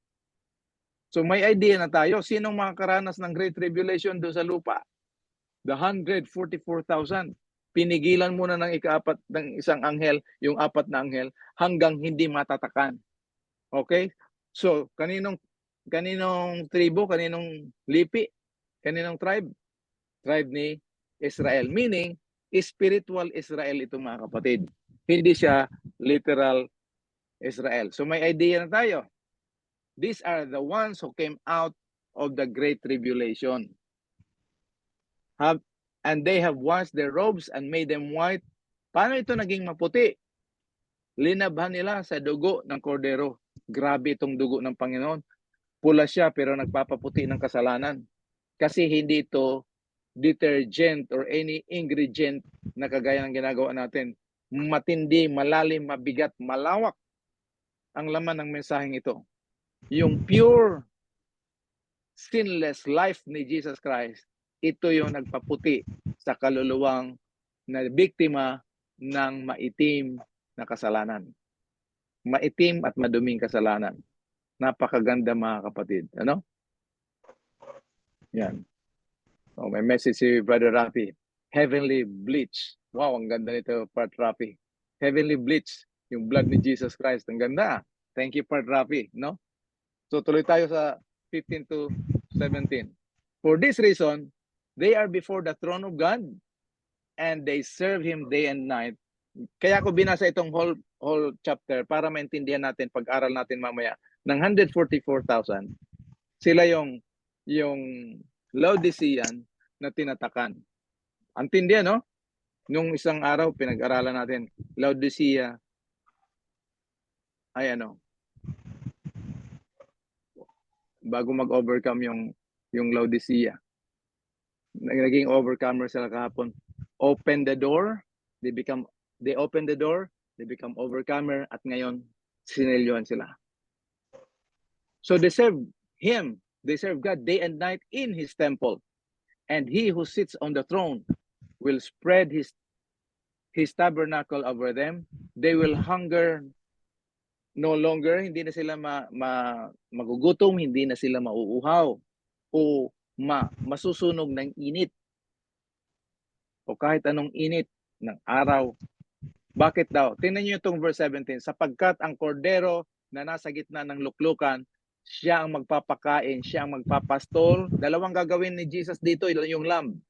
So may idea na tayo, sinong makakaranas ng Great Tribulation doon sa lupa? The 144,000. Pinigilan muna ng ikaapat ng isang anghel, yung apat na anghel, hanggang hindi matatakan. Okay? So, kaninong tribo, kaninong lipi, kaninong tribe? Tribe ni Israel. Meaning, spiritual Israel ito mga kapatid. Hindi siya literal Israel. So may idea na tayo. These are the ones who came out of the great tribulation. And they have washed their robes and made them white. Paano ito naging maputi? Linabhan nila sa dugo ng Kordero. Grabe itong dugo ng Panginoon. Pula siya pero nagpapaputi ng kasalanan. Kasi hindi ito detergent or any ingredient na kagaya ng ginagawa natin. Matindi, malalim, mabigat, malawak ang laman ng mensaheng ito. Yung pure, sinless life ni Jesus Christ, ito yung nagpaputi sa kaluluwang na biktima ng maitim na kasalanan. Maitim at maduming kasalanan. Napakaganda mga kapatid. Ano? Yan. Oh, may message si Brother Rafi. Heavenly bleach. Wow, ang ganda nito, Part Rafi. Heavenly bleach. Yung blood ni Jesus Christ. Ang ganda. Thank you, Part Rafi. No? So tuloy tayo sa 15 to 17. For this reason, they are before the throne of God and they serve Him day and night. Kaya ako binasa itong whole chapter para maintindihan natin, pag-aral natin mamaya, ng 144,000. Sila yung Laodicean na tinatakan. Antindihan, no? Nung isang araw, pinag-aralan natin, Laodicea ay ano, bago mag-overcome yung Laodicea. Naging overcomer sila kahapon. Open the door, they open the door, they become overcomer, at ngayon, sinelyohan sila. So they serve Him, they serve God day and night in His temple. And He who sits on the throne will spread His tabernacle over them. They will hunger no longer, hindi na sila magugutom, hindi na sila mauuhaw o masusunog ng init o kahit anong init ng araw. Bakit daw? Tingnan niyo itong verse 17. Sapagkat ang kordero na nasa gitna ng luklukan, siya ang magpapakain, siya ang magpapastol. Dalawang gagawin ni Jesus dito, yung lamb.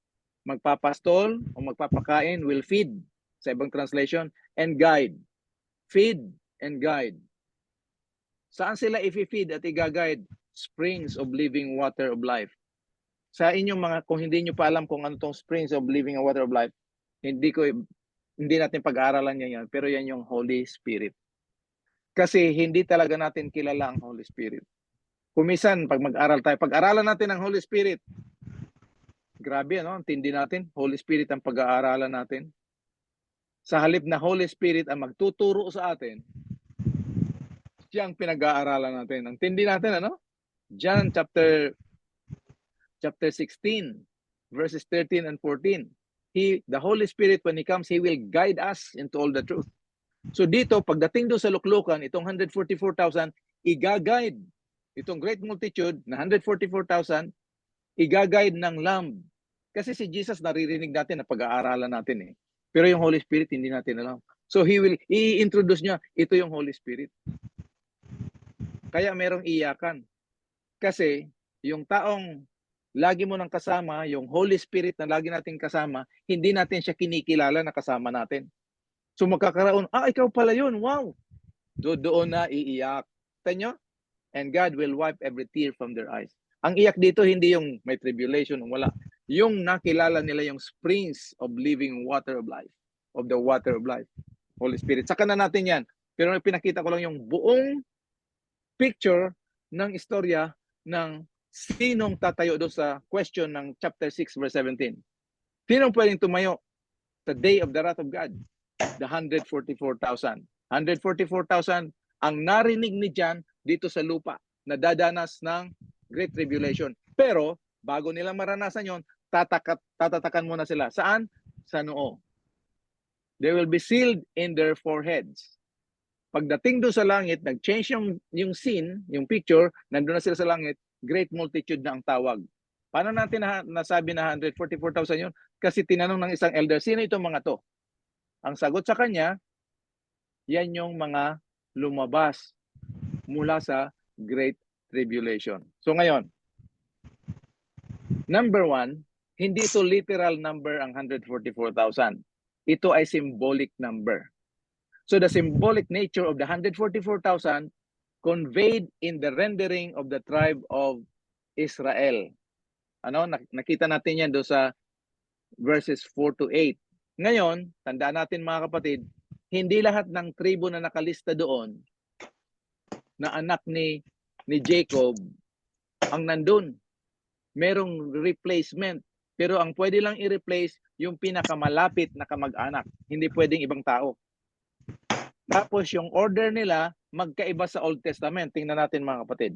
Magpapastol o magpapakain, will feed, sa ibang translation, and guide. Feed and guide. Saan sila i-feed at i-guide? Springs of living water of life. Sa inyong mga, kung hindi nyo pa alam kung ano tong springs of living water of life, hindi natin pag-aaralan yan, pero yan yung Holy Spirit. Kasi hindi talaga natin kilala ang Holy Spirit. Kumisan, pag mag-aral tayo, pag-aralan natin ang Holy Spirit, grabe, ano? Tindi natin, Holy Spirit ang pag-aaralan natin. Sa halip na Holy Spirit ang magtuturo sa atin, siya ang pinag-aaralan natin. Ang tindi natin, ano? John chapter 16, verses 13 and 14. The Holy Spirit, when He comes, He will guide us into all the truth. So dito, pagdating doon sa luklukan, itong 144,000, i-guide itong great multitude na 144,000, Igaguide ng Lamb. Kasi si Jesus naririnig natin na pag-aaralan natin eh. Pero yung Holy Spirit hindi natin alam. So i-introduce niya, ito yung Holy Spirit. Kaya merong iyakan. Kasi yung taong lagi mo nang kasama, yung Holy Spirit na lagi nating kasama, hindi natin siya kinikilala na kasama natin. So magkakaroon, ikaw pala yun, wow! Doon na iiyak. Tanyo? And God will wipe every tear from their eyes. Ang iyak dito, hindi yung may tribulation, wala. Yung nakilala nila yung springs of living water of life, of the water of life. Holy Spirit. Saka na natin yan. Pero pinakita ko lang yung buong picture ng istorya ng sinong tatayo doon sa question ng chapter 6 verse 17. Sinong pwedeng tumayo sa day of the wrath of God? The 144,000. 144,000 ang narinig ni John dito sa lupa na dadanas ng Great Tribulation. Pero bago nila maranasan yon, tatatakan muna sila. Saan? Sa noo. They will be sealed in their foreheads. Pagdating doon sa langit, nag-change yung scene, yung picture, nandun na sila sa langit, great multitude na ang tawag. Paano natin nasabi na 144,000 yun? Kasi tinanong ng isang elder, sino itong mga to? Ang sagot sa kanya, yan yung mga lumabas mula sa Great Tribulation. So ngayon, number 1, hindi ito literal number ang 144,000. Ito ay symbolic number. So the symbolic nature of the 144,000 conveyed in the rendering of the tribe of Israel. Nakita natin yan doon sa verses 4 to 8. Ngayon, tandaan natin mga kapatid, hindi lahat ng tribo na nakalista doon na anak ni Jacob ang nandun. Merong replacement. Pero ang pwede lang i-replace yung pinakamalapit na kamag-anak. Hindi pwedeng ibang tao. Tapos yung order nila magkaiba sa Old Testament. Tingnan natin mga kapatid.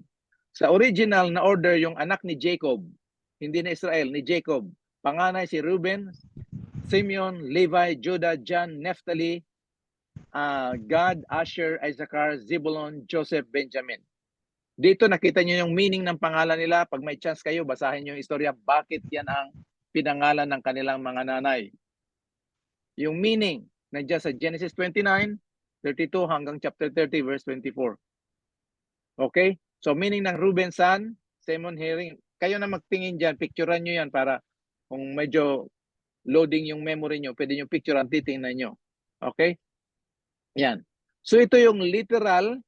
Sa original na order, yung anak ni Jacob, hindi na Israel, ni Jacob. Panganay si Reuben, Simeon, Levi, Judah, Jan, Naphtali, Gad, Asher, Issachar, Zebulon, Joseph, Benjamin. Dito nakita nyo yung meaning ng pangalan nila. Pag may chance kayo, basahin yung istorya. Bakit yan ang pinangalan ng kanilang mga nanay? Yung meaning, nandiyan sa Genesis 29, 32 hanggang chapter 30, verse 24. Okay? So meaning ng Reuben son, Simon Herring. Kayo na magtingin dyan, picturean nyo yan para kung medyo loading yung memory nyo, pwede nyo picturean, titingnan nyo. Okay? Yan. So ito yung literal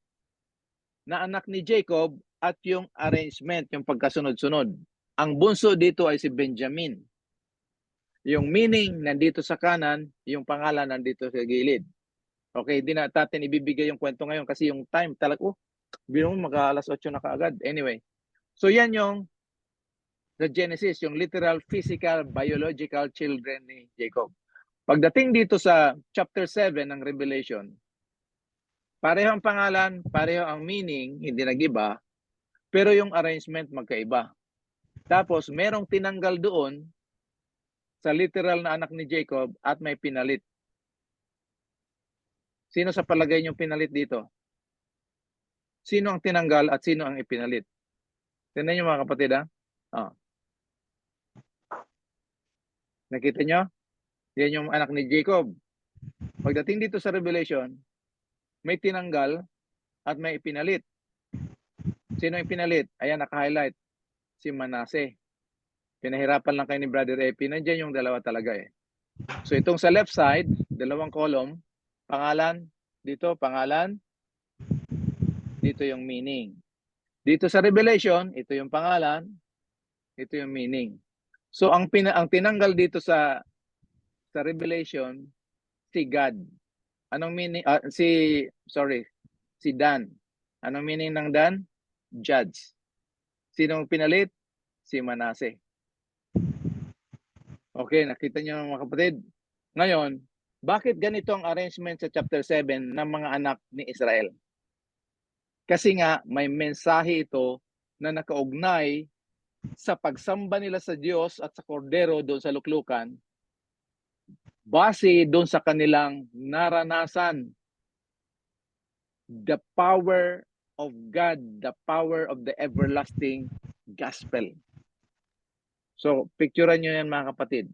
na anak ni Jacob at yung arrangement, yung pagkasunod-sunod. Ang bunso dito ay si Benjamin. Yung meaning nandito sa kanan, yung pangalan nandito sa gilid. Okay, di na natin ibibigay yung kwento ngayon kasi yung time talaga, bino mo mag-alas 8 na kaagad. Anyway, so yan yung the Genesis, yung literal, physical, biological children ni Jacob. Pagdating dito sa chapter 7 ng Revelation, pareho ang pangalan, pareho ang meaning, hindi nag-iba, pero yung arrangement magkaiba. Tapos, merong tinanggal doon sa literal na anak ni Jacob at may pinalit. Sino sa palagay niyong pinalit dito? Sino ang tinanggal at sino ang ipinalit? Tingnan niyo mga kapatid ha. Nakita niyo? Yan yung anak ni Jacob. Pagdating dito sa Revelation, may tinanggal at may ipinalit. Sino yung pinalit? Ayan, naka-highlight. Si Manasseh. Pinahirapan lang kayo ni Brother Epi. Nandiyan yung dalawa talaga eh. So itong sa left side, dalawang column, pangalan, dito pangalan, dito yung meaning. Dito sa Revelation, ito yung pangalan, ito yung meaning. So ang tinanggal dito sa Revelation, si God. Anong meaning? Si Dan. Anong meaning ng Dan? Judge. Sinong pinalit? Si Manasseh. Okay, nakita niyo mga kapatid. Ngayon, bakit ganito ang arrangement sa chapter 7 ng mga anak ni Israel? Kasi nga, may mensahe ito na nakaugnay sa pagsamba nila sa Diyos at sa Kordero doon sa luklukan, base doon sa kanilang naranasan. The power of God, the power of the everlasting gospel. So, picturean nyo yan mga kapatid.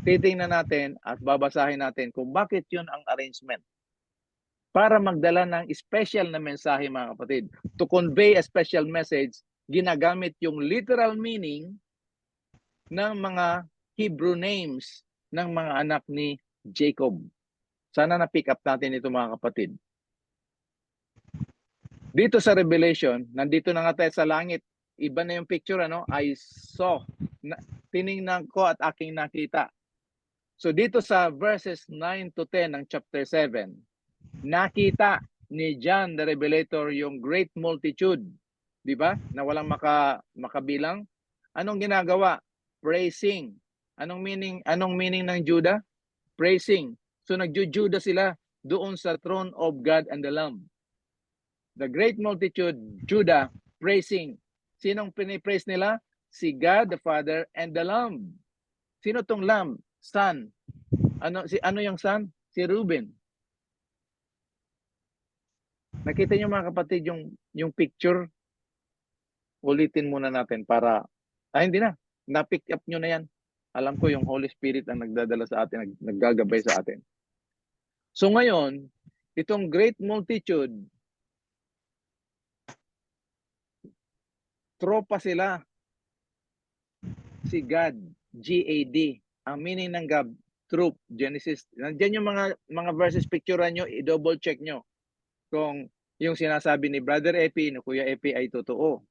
Titingnan natin at babasahin natin kung bakit yun ang arrangement. Para magdala ng special na mensahe mga kapatid. To convey a special message, ginagamit yung literal meaning ng mga Hebrew names ng mga anak ni Jacob. Sana na-pick up natin ito mga kapatid. Dito sa Revelation, nandito na nga tayo sa langit. Iba na yung picture, ano? I saw. Tiningnan ko at aking nakita. So dito sa verses 9 to 10 ng chapter 7, nakita ni John the Revelator yung great multitude. Di ba? Na walang makabilang. Anong ginagawa? Praising. Anong meaning ng Judah? Praising. So nagjujuda sila doon sa throne of God and the Lamb. The great multitude, Judah, praising. Sinong pinipraise nila? Si God the Father and the Lamb. Sino tong Lamb? Son. Ano yung son? Si Reuben. Nakita niyo mga kapatid yung picture? Ulitin muna natin para hindi na. Na-pick up niyo na yan. Alam ko yung Holy Spirit ang nagdadala sa atin, naggagabay sa atin. So ngayon, itong great multitude, tropa sila. Si God, G-A-D. Ang meaning ng God, troop, Genesis. Nandiyan yung mga verses, picturean nyo, i-double check nyo kung yung sinasabi ni Brother Epi, ni Kuya Epi ay totoo.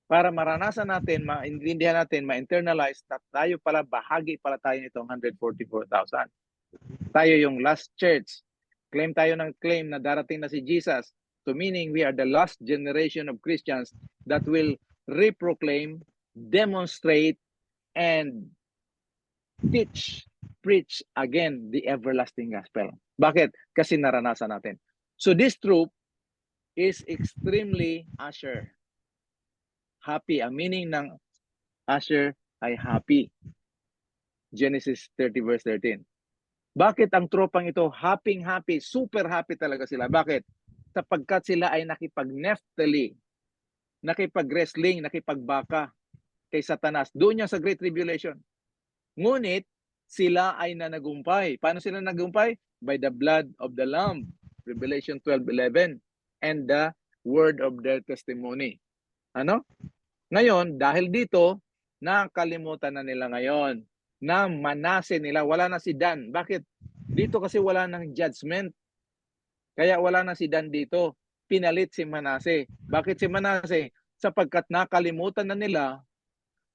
Para maranasan natin, maintindihan natin, ma-internalize na tayo pala, bahagi pala tayo nitong 144,000. Tayo yung last church. Claim tayo ng claim na darating na si Jesus. So meaning we are the last generation of Christians that will reproclaim, demonstrate, and preach again the everlasting gospel. Bakit? Kasi naranasan natin. So this troop is extremely Asher. Happy. Ang meaning ng Asher ay happy. Genesis 30 verse 13. Bakit ang tropang ito happy, super happy talaga sila? Bakit? Sapagkat sila ay nakipag-Neftali, nakipag-wrestling, nakipagbaka kay Satanas. Doon niya sa Great Tribulation. Ngunit, sila ay nanagumpay. Paano sila nagumpay? By the blood of the Lamb. Revelation 12:11. And the word of their testimony. Ano? Ngayon, dahil dito, nakalimutan na nila ngayon na Manase nila. Wala na si Dan. Bakit? Dito kasi wala ng judgment. Kaya wala na si Dan dito. Pinalit si Manase. Bakit si Manase? Sapagkat nakalimutan na nila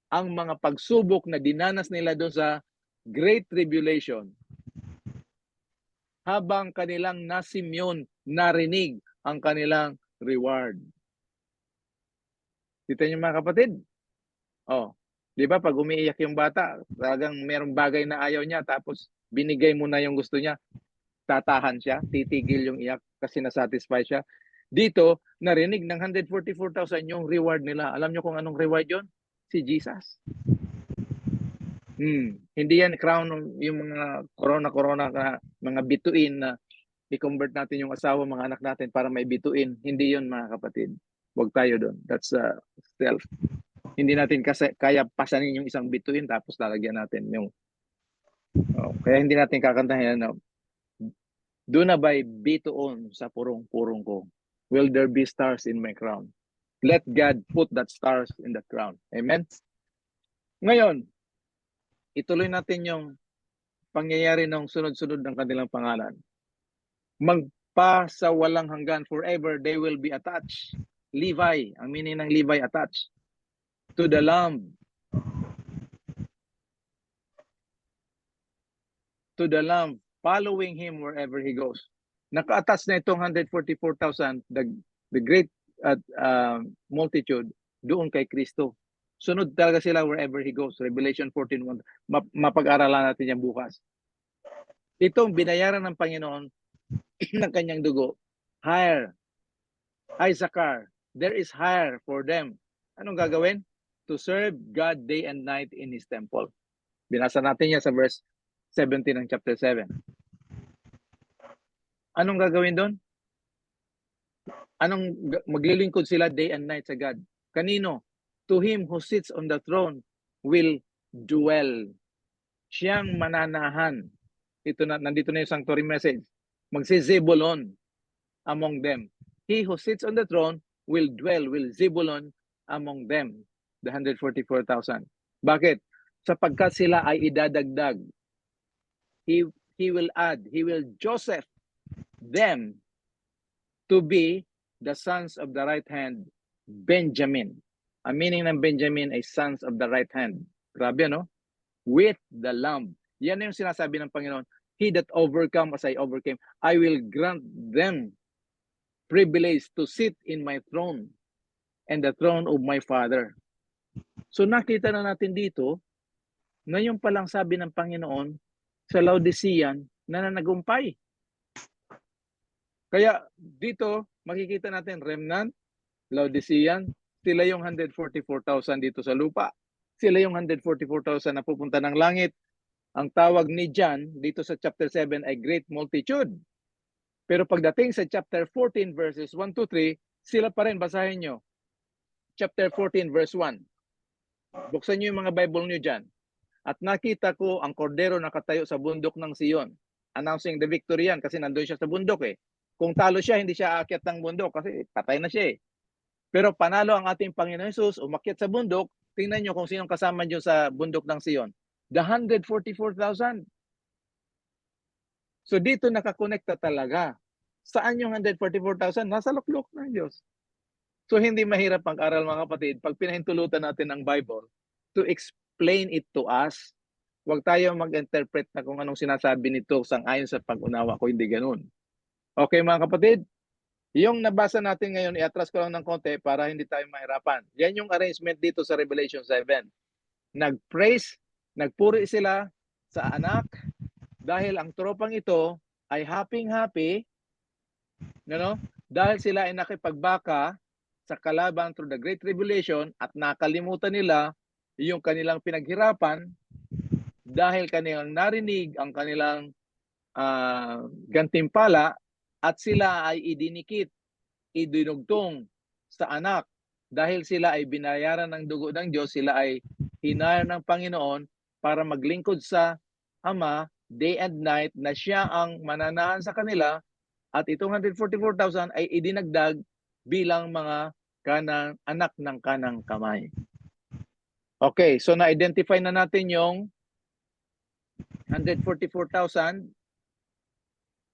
ang mga pagsubok na dinanas nila doon sa Great Tribulation. Habang kanilang nasimyon, narinig ang kanilang reward. Kita niyo mga kapatid? Oh, di ba pag umiiyak yung bata, talagang merong bagay na ayaw niya, tapos binigay mo na yung gusto niya, tatahan siya, titigil yung iyak kasi nasatisfy siya. Dito, narinig ng 144,000 yung reward nila. Alam niyo kung anong reward yon? Si Jesus. Hindi yan crown yung mga corona na mga bituin na i-convert natin yung asawa, mga anak natin para may bituin. Hindi yon mga kapatid. Huwag tayo doon. That's self. Hindi natin kasi kaya pasanin yung isang bituin tapos lalagyan natin yung kaya hindi natin kakantahin na doon na ba'y bituon sa purong-purong ko. Will there be stars in my crown? Let God put that stars in the crown. Amen? Ngayon, ituloy natin yung pangyayari ng sunod-sunod ng kanilang pangalan. Magpa sa walang hanggan, forever they will be attached. Levi, ang meaning ng Levi, attached to the Lamb. To the Lamb, following him wherever he goes. Naka-attach na itong 144,000, the great multitude, doon kay Kristo. Sunod talaga sila wherever he goes. Revelation 14:1. Mapag-aralan natin yan bukas. Itong binayaran ng Panginoon ng kanyang dugo. Hire. Issachar. There is hire for them. Anong gagawin? To serve God day and night in His temple. Binasa natin yan sa verse 17 ng chapter 7. Anong gagawin doon? Maglilingkod sila day and night sa God. Kanino? To Him who sits on the throne will dwell. Siyang mananahan. Nandito na yung sanctuary message. Magsi-Zebulon among them. He who sits on the throne will dwell, will Zebulon among them. The 144,000. Bakit? Sapagkat sila ay idadagdag. He will add, he will Joseph them to be the sons of the right hand, Benjamin. Ang meaning ng Benjamin ay sons of the right hand. Grabe, no? With the Lamb. Yan yung sinasabi ng Panginoon. He that overcome as I overcame, I will grant them privilege to sit in my throne and the throne of my Father. So nakita na natin dito, ngayon palang sabi ng Panginoon sa Laodicean na nanagumpay. Kaya dito, makikita natin remnant, Laodicean, sila yung 144,000 dito sa lupa. Sila yung 144,000 na pupunta ng langit. Ang tawag ni John dito sa chapter 7 ay great multitude. Pero pagdating sa chapter 14 verses 1 to 3, sila pa rin, basahin nyo. Chapter 14 verse 1. Buksan nyo yung mga Bible nyo dyan. At nakita ko ang kordero nakatayo sa bundok ng Sion. Announcing the victory yan kasi nandun siya sa bundok eh. Kung talo siya, hindi siya aakyat ng bundok kasi patay na siya eh. Pero panalo ang ating Panginoon Jesus, umakyat sa bundok, tingnan nyo kung sinong kasama nyo sa bundok ng Sion. The 144,000. So dito nakakonekta talaga. Saan yung 144,000? Nasa luklok ng Diyos. So hindi mahirap pag-aral mga kapatid pag pinahintulutan natin ang Bible to explain it to us. Huwag tayo mag-interpret na kung anong sinasabi nito sang-ayon sa pag-unawa ko, hindi ganun. Okay mga kapatid? Yung nabasa natin ngayon, i-atras ko lang ng konti para hindi tayo mahirapan. Yan yung arrangement dito sa Revelation 7. Nag-praise, nagpuri sila sa anak dahil ang tropang ito ay happy, dahil sila ay nakipagbaka sa kalaban through the Great Tribulation at nakalimutan nila yung kanilang pinaghirapan dahil kanilang narinig ang kanilang gantimpala at sila ay idinikit, idinugtong sa anak. Dahil sila ay binayaran ng dugo ng Diyos, sila ay hinayar ng Panginoon para maglingkod sa Ama day and night na siya ang mananahan sa kanila at itong 144,000 ay idinagdag bilang mga anak ng kanang kamay. Okay, so na-identify na natin yung 144,000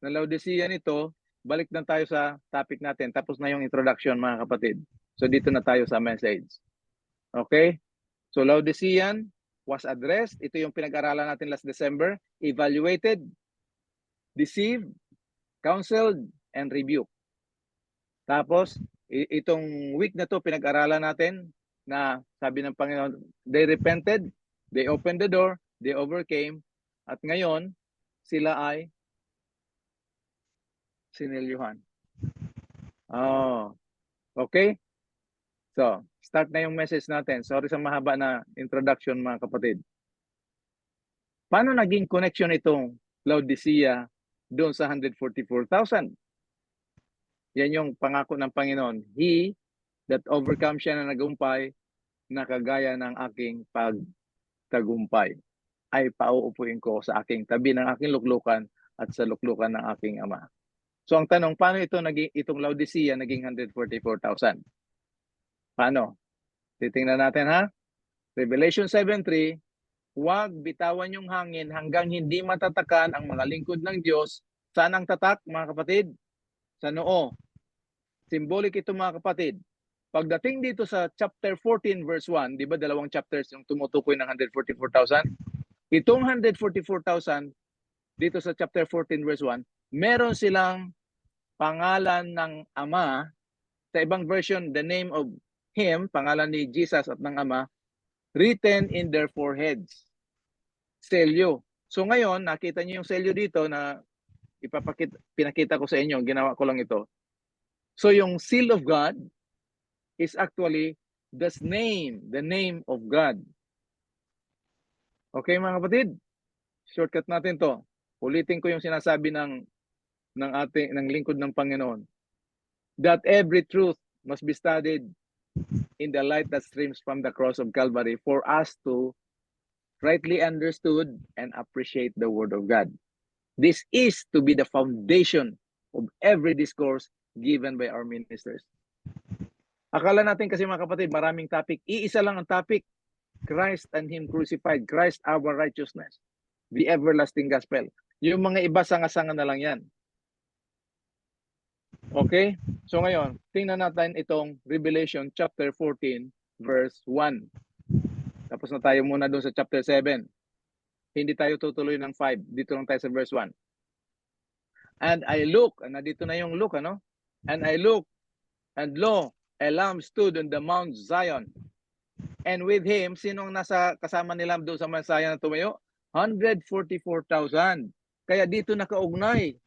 na Laodicean ito. Balik na tayo sa topic natin. Tapos na yung introduction mga kapatid. So dito na tayo sa message. Okay? So Laodicean was addressed. Ito yung pinag-aralan natin last December. Evaluated, deceived, counseled, and rebuked. Tapos, itong week na to pinag-aralan natin na sabi ng Panginoon, they repented, they opened the door, they overcame, at ngayon, sila ay sinilyuhan. Oh, okay? So, start na yung message natin. Sorry sa mahaba na introduction mga kapatid. Paano naging connection itong Laodicea doon sa 144,000? Yan yung pangako ng Panginoon. He that overcomes siya na nagumpay na kagaya ng aking pagtagumpay ay pauupuin ko sa aking tabi ng aking luklukan at sa luklukan ng aking Ama. So ang tanong, paano itong Laodicea naging 144,000? Paano? Titingnan natin ha. Revelation 7:3, huwag bitawan yung hangin hanggang hindi matatakan ang mga lingkod ng Diyos. Saan ang tatak mga kapatid? Sa noo. Symbolic ito mga kapatid. Pagdating dito sa chapter 14 verse 1, di ba dalawang chapters yung tumutukoy ng 144,000? Itong 144,000 dito sa chapter 14 verse 1, meron silang pangalan ng Ama. Sa ibang version, the name of Him, pangalan ni Jesus at ng Ama, written in their foreheads. Selyo. So ngayon, nakita niyo yung selyo dito na pinakita ko sa inyo, ginawa ko lang ito. So yung seal of God is actually the name of God. Okay mga kapatid? Shortcut natin to. Ulitin ko yung sinasabi ng lingkod ng Panginoon. That every truth must be studied in the light that streams from the cross of Calvary for us to rightly understood, and appreciate the Word of God. This is to be the foundation of every discourse given by our ministers. Akala natin kasi mga kapatid, maraming topic. Iisa lang ang topic, Christ and Him crucified, Christ our righteousness, the everlasting gospel. Yung mga iba sanga-sanga na lang yan. Okay? So ngayon, tingnan natin itong Revelation chapter 14 verse 1. Tapos na tayo muna doon sa chapter 7. Hindi tayo tutuloy ng 5. Dito lang tayo sa verse 1. And I look, nandito na yung look, ano? And I look, and lo, a lamb stood on the Mount Zion. And with him, sinong nasa kasama nila doon sa Mount Zion na tumayo? 144,000. Kaya dito nakaugnay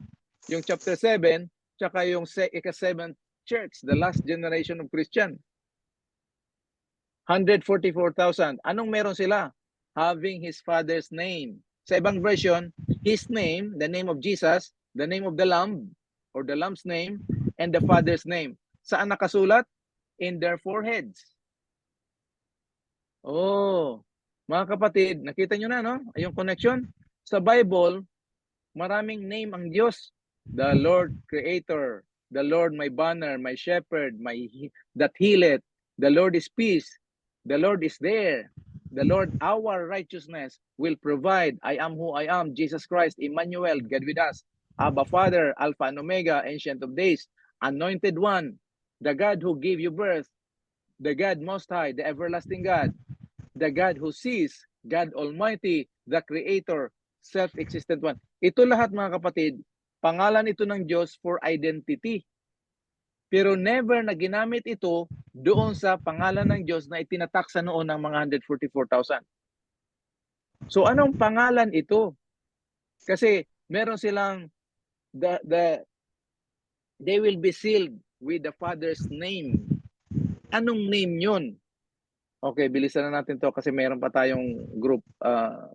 yung chapter 7, tsaka yung ika-7th church, the last generation of Christian. 144,000. Anong meron sila? Having his father's name. Sa ibang version, his name, the name of Jesus, the name of the lamb, or the lamb's name, and the father's name. Saan nakasulat? In their foreheads. Oh, mga kapatid, nakita nyo na, no? Yung connection. Sa Bible, maraming name ang Diyos. The Lord Creator, the Lord my banner, my shepherd, that healeth. The Lord is peace. The Lord is there. The Lord, our righteousness, will provide. I am who I am, Jesus Christ, Emmanuel, God with us. Abba Father, Alpha and Omega, Ancient of Days, Anointed One, the God who gave you birth, the God Most High, the everlasting God, the God who sees, God Almighty, the Creator, self-existent one. Ito lahat mga kapatid, pangalan ito ng Diyos for identity. Pero never na ginamit ito doon sa pangalan ng Diyos na itinataksa noon ng mga 144,000. So anong pangalan ito? Kasi meron silang they will be sealed with the Father's name. Anong name yun? Okay, bilisan na natin to kasi mayroon pa tayong group,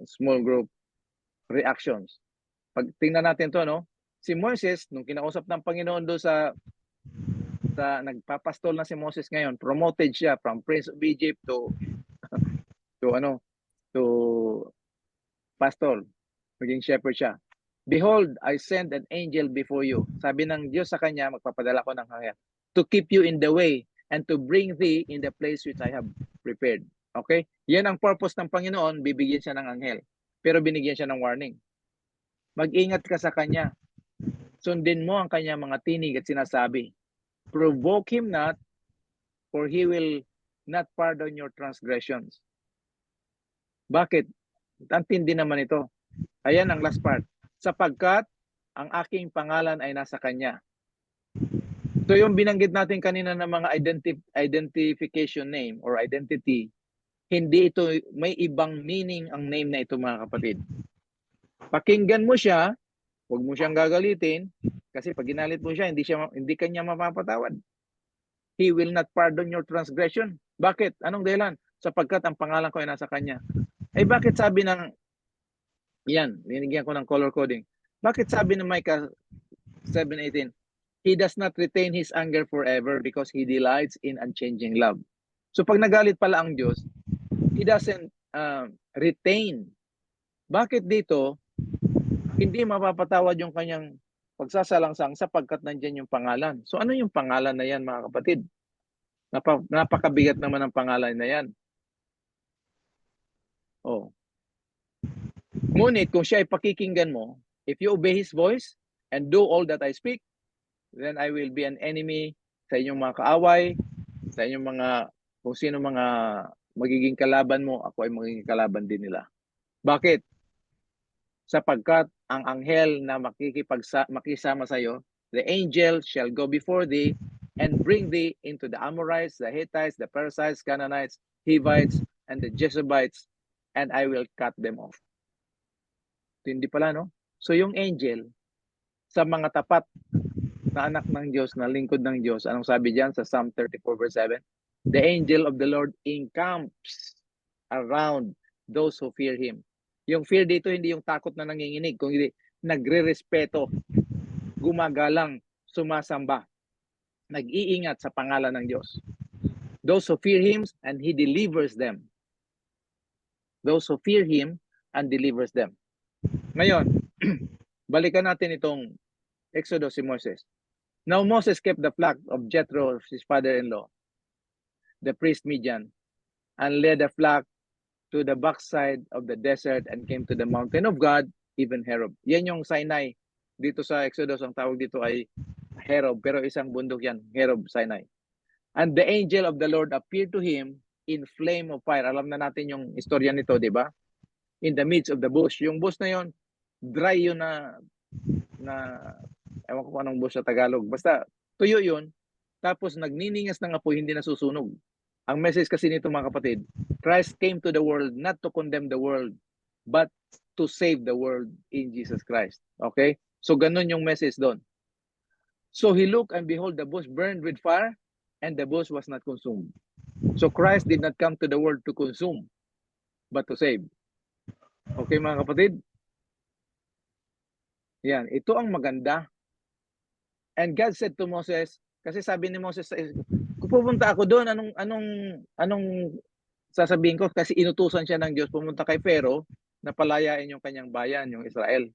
small group reactions. Pag tingnan natin to, no? Si Moses, nung kinausap ng Panginoon doon sa nagpapastol na si Moses ngayon, promoted siya from Prince of Egypt to pastor. Maging shepherd siya. Behold, I send an angel before you. Sabi ng Diyos sa kanya, magpapadala ko ng anghel to keep you in the way and to bring thee in the place which I have prepared. Okay? Yan ang purpose ng Panginoon, bibigyan siya ng anghel. Pero binigyan siya ng warning. Mag-ingat ka sa kanya. Sundin mo ang kanya mga tinig at sinasabi. Provoke him not, for he will not pardon your transgressions. Bakit? Tantindi naman ito. Ayan ang last part. Sapagkat ang aking pangalan ay nasa kanya. So yung binanggit natin kanina ng mga identification name or identity, hindi ito, may ibang meaning ang name na ito mga kapatid. Pakinggan mo siya, huwag mo siyang gagalitin, kasi pag ginalit mo siya, hindi kanya mapapatawad. He will not pardon your transgression. Bakit? Anong dahilan? Sapagkat ang pangalan ko ay nasa kanya. Ay bakit sabi ng, yan, linigyan ko ng color coding. Bakit sabi ng Micah 7:18, he does not retain his anger forever because he delights in unchanging love. So pag nagalit pala ang Diyos, he doesn't retain. Bakit dito, hindi mapapatawad yung kanyang pagsasalangsang sapagkat nandyan yung pangalan. So ano yung pangalan na yan mga kapatid? Napakabigat naman ang pangalan na yan. Oh. Ngunit kung siya ay pakikinggan mo, if you obey His voice and do all that I speak, then I will be an enemy sa inyong mga kaaway, sa inyong mga, kung sino mga magiging kalaban mo, ako ay magiging kalaban din nila. Bakit? Sapagkat ang anghel na makisama sa iyo, the angel shall go before thee and bring thee into the Amorites, the Hittites, the Perizzites, Canaanites, Hivites, and the Jebusites, and I will cut them off. Hindi pala, no? So yung angel, sa mga tapat na anak ng Diyos, na lingkod ng Diyos, anong sabi diyan sa Psalm 34 verse 7? The angel of the Lord encamps around those who fear Him. Yung fear dito, hindi yung takot na nanginginig, kundi nagre-respeto, gumagalang, sumasamba, nag-iingat sa pangalan ng Diyos. Those who fear Him and He delivers them. those who fear Him and delivers them. Ngayon, balikan natin itong Exodus si Moses. Now Moses kept the flock of Jethro, his father-in-law, the priest Midian, and led the flock to the backside of the desert and came to the mountain of God, even Horeb. Yan yung Sinai. Dito sa Exodus, ang tawag dito ay Horeb, pero isang bundok yan, Horeb, Sinai. And the angel of the Lord appeared to him in flame of fire. Alam na natin yung istorya nito, di ba? In the midst of the bush. Yung bush na yon, dry yun na ewan ko anong bush sa Tagalog. Basta tuyo yun, tapos nagniningas ng apoy, hindi nasusunog. Ang message kasi nito mga kapatid, Christ came to the world not to condemn the world, but to save the world in Jesus Christ. Okay? So ganun yung message doon. So he looked and behold, the bush burned with fire, and the bush was not consumed. So Christ did not come to the world to consume, but to save. Okay mga kapatid? Yan, ito ang maganda. And God said to Moses, kasi sabi ni Moses, kung pupunta ako doon, anong sasabihin ko? Kasi inutusan siya ng Diyos, pumunta kay Pharaoh, na palayain yung kanyang bayan, yung Israel.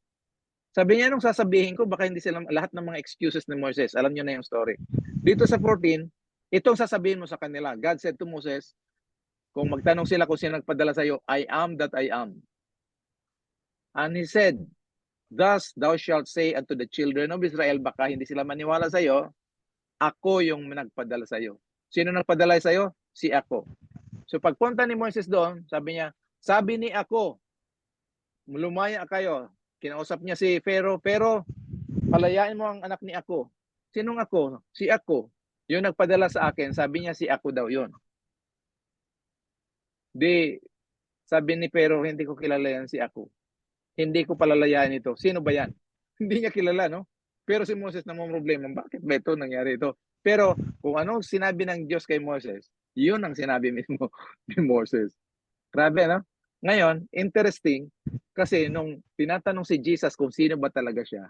Sabi niya, anong sasabihin ko? Baka hindi sila, lahat ng mga excuses ni Moses, alam niyo na yung story. Dito sa 14, itong sasabihin mo sa kanila. God said to Moses, kung magtanong sila kung sino nagpadala sa iyo, I am that I am. And he said, thus thou shalt say unto the children of Israel, baka hindi sila maniwala sa iyo, ako yung nagpadala sa iyo. Sino nagpadala sa iyo? Si ako. So pagpunta ni Moses doon, sabi niya, sabi ni ako, lumaya kayo. Kinausap niya si Pharaoh, pero palayain mo ang anak ni ako. Sinong ako? Si ako. Yung nagpadala sa akin, sabi niya si ako daw yun. Di, sabi ni Pharaoh, hindi ko kilala yan si ako. Hindi ko palalayain ito. Sino ba yan? Hindi niya kilala, no? Pero si Moses na may problema, bakit ba ito nangyari ito? Pero kung ano sinabi ng Diyos kay Moses, yun ang sinabi mismo ni Moses. Grabe, no? Ngayon, interesting, kasi nung tinatanong si Jesus kung sino ba talaga siya,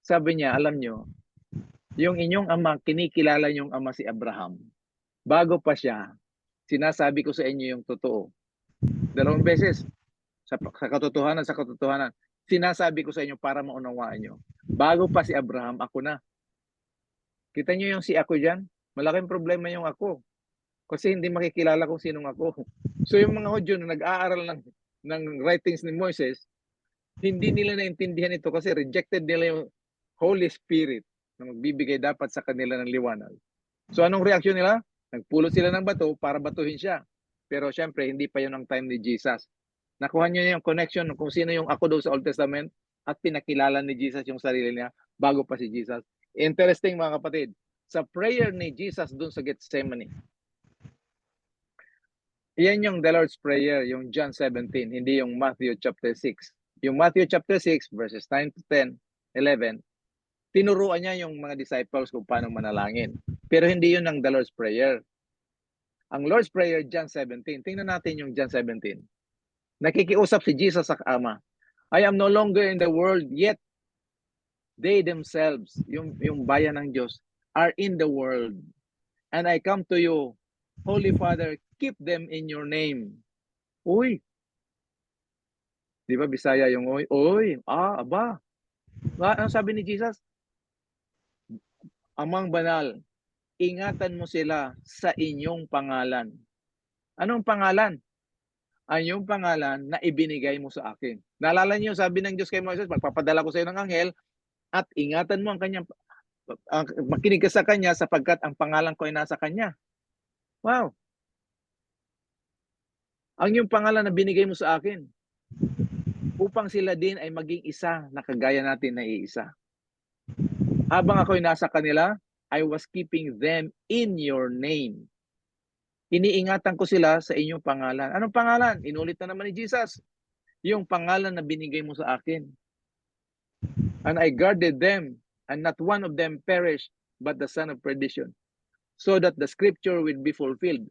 sabi niya, alam nyo, yung inyong ama, kinikilala yung ama si Abraham. Bago pa siya, sinasabi ko sa inyo yung totoo. 2 beses, sa katotohanan, sinasabi ko sa inyo para maunawaan nyo. Bago pa si Abraham, ako na. Kita nyo yung si ako dyan? Malaking problema yung ako. Kasi hindi makikilala kung sinong ako. So yung mga Hudyo na nag-aaral ng writings ni Moses, hindi nila naintindihan ito kasi rejected nila yung Holy Spirit na magbibigay dapat sa kanila ng liwanag. So anong reaksyon nila? Nagpulot sila ng bato para batuhin siya. Pero syempre, hindi pa yun ang time ni Jesus. Nakuha niyo yung connection kung sino yung ako daw sa Old Testament at pinakilala ni Jesus yung sarili niya bago pa si Jesus. Interesting mga kapatid. Sa prayer ni Jesus dun sa Gethsemane, yan yung the Lord's Prayer, yung John 17, hindi yung Matthew chapter 6. Yung Matthew chapter 6, verses 9 to 10, 11, tinuruan niya yung mga disciples kung paano manalangin. Pero hindi yun ang the Lord's Prayer. Ang Lord's Prayer, John 17. Tingnan natin yung John 17. Nakikiusap si Jesus sa Ama. I am no longer in the world, yet they themselves, yung bayan ng Diyos, are in the world. And I come to you, Holy Father, keep them in your name. Uy! Di ba Bisaya yung uy? Uy! Aba! Ano sabi ni Jesus? Amang banal, ingatan mo sila sa inyong pangalan. Anong pangalan? Ang yung pangalan na ibinigay mo sa akin. Naalala niyo sabi ng Diyos kay Moses, magpapadala ko sa iyo ng anghel at ingatan mo ang kanyang, makinig ka sa kanya sapagkat ang pangalan ko ay nasa kanya. Wow! Ang yung pangalan na binigay mo sa akin upang sila din ay maging isa na kagaya natin na iisa. Habang ako'y nasa kanila, I was keeping them in your name. Iniingatan ko sila sa inyong pangalan. Anong pangalan? Inulit na naman ni Jesus. Yung pangalan na binigay mo sa akin. And I guarded them, and not one of them perished, but the son of perdition, so that the scripture will be fulfilled.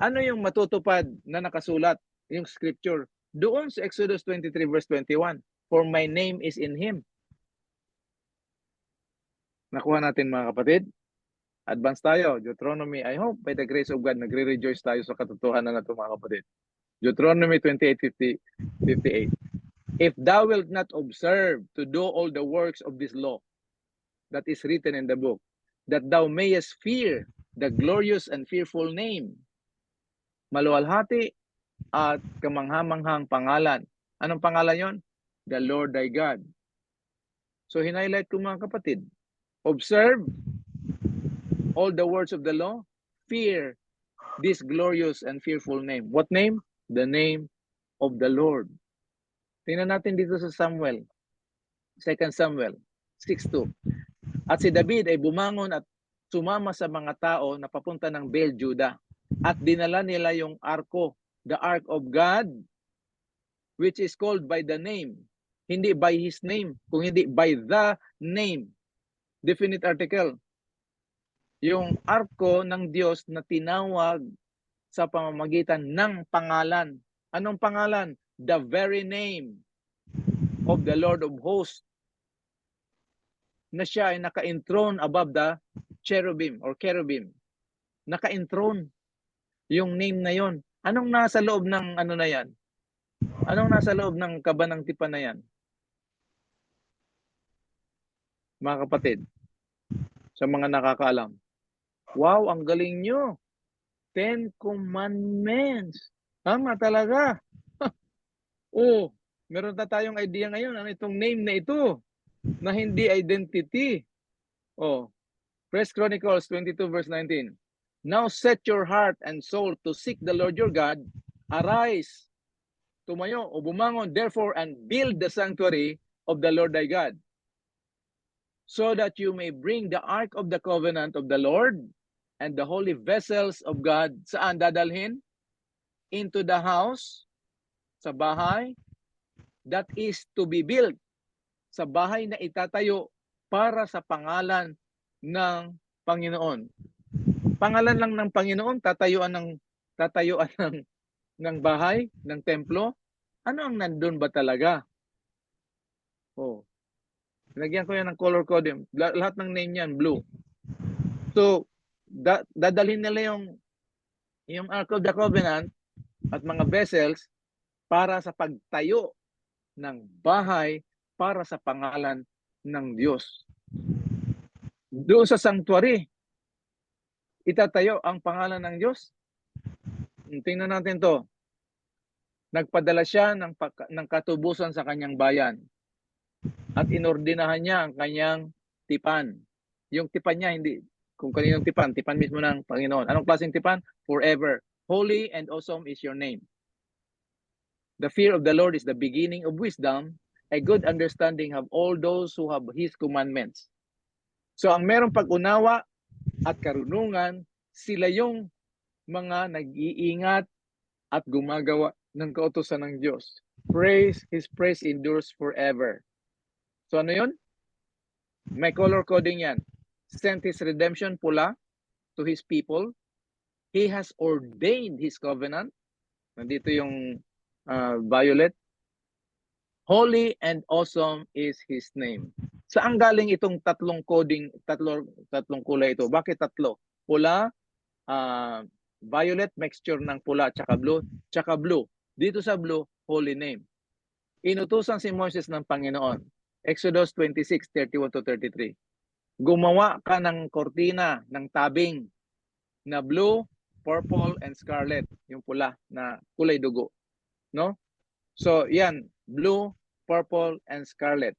Ano yung matutupad na nakasulat, yung scripture? Doon sa Exodus 23 verse 21, for my name is in him. Nakuha natin mga kapatid? Advance tayo, Deuteronomy. I hope by the grace of God, nagre-rejoice tayo sa katotohanan na ito mga kapatid. Deuteronomy 28:58. If thou wilt not observe to do all the works of this law that is written in the book, that thou mayest fear the glorious and fearful name, maluwalhati at kamanghamanghang pangalan. Anong pangalan yon? The Lord thy God. So hinighlight ko mga kapatid, observe all the words of the law, fear this glorious and fearful name. What name? The name of the Lord. Tingnan natin dito sa Samuel, 2 Samuel 6:2. At si David ay bumangon at sumama sa mga tao na papunta ng Bel, Judah. At dinala nila yung arko, the ark of God, which is called by the name. Hindi by his name, kung hindi by the name. Definite article. Yung arko ng Diyos na tinawag sa pamamagitan ng pangalan. Anong pangalan? The very name of the Lord of hosts, na siya ay naka-enthroned above the cherubim or cherubim. Naka-enthroned yung name na yon. Anong nasa loob ng ano na yan? Anong nasa loob ng kaba ng tipan na yan? Mga kapatid, sa mga nakakaalam. Wow, ang galing nyo. 10 Commandments. Tama talaga. Oh, meron na tayong idea ngayon. Ano itong name na ito? Na hindi identity. Oh, 1 Chronicles 22:19. Now set your heart and soul to seek the Lord your God. Arise, tumayo o bumangon, therefore, and build the sanctuary of the Lord thy God, so that you may bring the ark of the covenant of the Lord and the holy vessels of God. Saan dadalhin? Into the house, sa bahay, that is to be built, sa bahay na itatayo para sa pangalan ng Panginoon. Pangalan lang ng Panginoon, tatayuan ng bahay, ng templo. Ano ang nandun ba talaga? Oh. Lagyan ko yan ng color code. Lahat ng name yan, blue. So, dadalhin nila yung Ark of the Covenant at mga vessels para sa pagtayo ng bahay para sa pangalan ng Diyos. Doon sa sanctuary, itatayo ang pangalan ng Diyos. Tingnan natin to. Nagpadala siya ng katubusan sa kanyang bayan at inordinahan niya ang kanyang tipan. Yung tipan niya, hindi kung kaninong tipan mismo ng Panginoon. Anong klaseng tipan? Forever. Holy and awesome is your name. The fear of the Lord is the beginning of wisdom. A good understanding have all those who have His commandments. So ang merong pag-unawa at karunungan, sila yung mga nag-iingat at gumagawa ng kautusan ng Diyos. His praise endures forever. So ano yun? May color coding yan. Sent His redemption, pula, to His people. He has ordained His covenant. Nandito yung violet. Holy and awesome is His name. Saan galing itong tatlong coding, tatlong kulay ito? Bakit tatlo? Pula, violet, mixture ng pula tsaka blue. Dito sa blue, holy name. Inutusan si Moses ng Panginoon. Exodus 26:31-33. Gumawa ka ng kortina ng tabing na blue, purple, and scarlet. Yung pula na kulay dugo. No? So, yan. Blue, purple, and scarlet.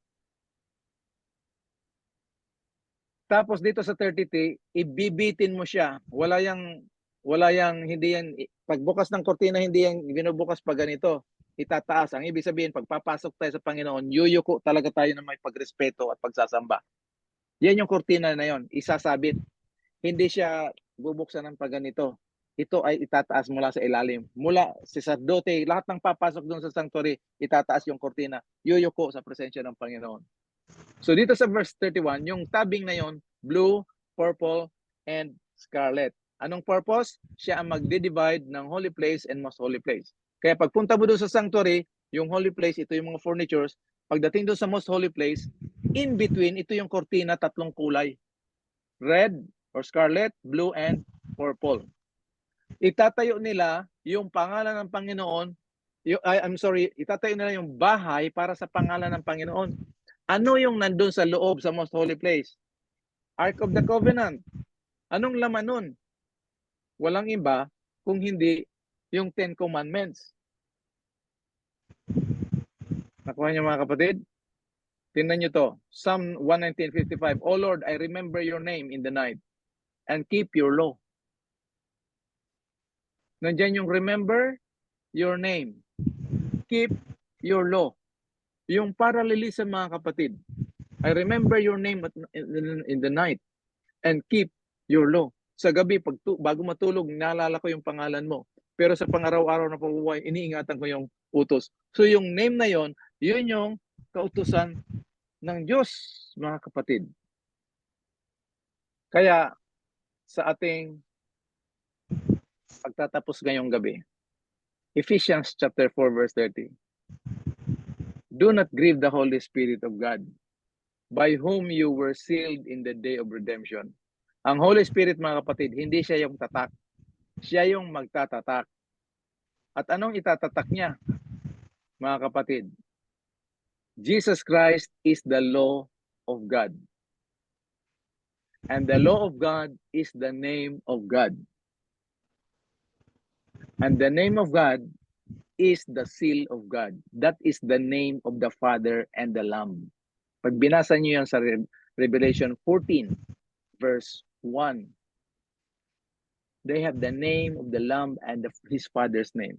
Tapos dito sa 33, ibibitin mo siya. Wala yang hindi yan, pagbukas ng kortina, hindi yan binubukas pa ganito. Itataas. Ang ibig sabihin, pagpapasok tayo sa Panginoon, yuyuko talaga tayo na may pagrespeto at pagsasamba. Yan yung kortina na yon, isasabit. Hindi siya bubuksan ng pagganito. Ito ay itataas mula sa ilalim. Mula si sacerdote, lahat ng papasok doon sa sanctuary, itataas yung kortina. Yuyuko sa presensya ng Panginoon. So dito sa verse 31, yung tabing na yon, blue, purple, and scarlet. Anong purpose? Siya ang magde-divide ng holy place and most holy place. Kaya pagpunta mo doon sa sanctuary, yung holy place, ito yung mga furnitures. Pagdating doon sa most holy place, in between, ito yung kortina, tatlong kulay. Red or scarlet, blue, and purple. Itatayo nila yung pangalan ng Panginoon, itatayo nila yung bahay para sa pangalan ng Panginoon. Ano yung nandun sa loob sa most holy place? Ark of the Covenant. Anong laman nun? Walang iba kung hindi yung Ten Commandments. Nakuha niyo mga kapatid? Tingnan niyo to. Psalm 119:55. O Lord, I remember your name in the night and keep your law. Nandiyan yung remember your name. Keep your law. Yung parallelism mga kapatid. I remember your name in the night and keep your law. Sa gabi, bago matulog, naalala ko yung pangalan mo. Pero sa pang-araw-araw na pamumuhay, iniingatan ko yung utos. So yung name na yon, yun yung kautusan ng Diyos, mga kapatid. Kaya sa ating pagtatapos ngayong gabi, Ephesians chapter 4 verse 30. Do not grieve the Holy Spirit of God, by whom you were sealed in the day of redemption. Ang Holy Spirit, mga kapatid, hindi siya yung tatak. Siya yung magtatatak. At anong itatatak niya, mga kapatid? Jesus Christ is the law of God. And the law of God is the name of God. And the name of God is the seal of God. That is the name of the Father and the Lamb. Pag binasa niyo yan sa Revelation 14, verse 1, they have the name of the Lamb and his Father's name.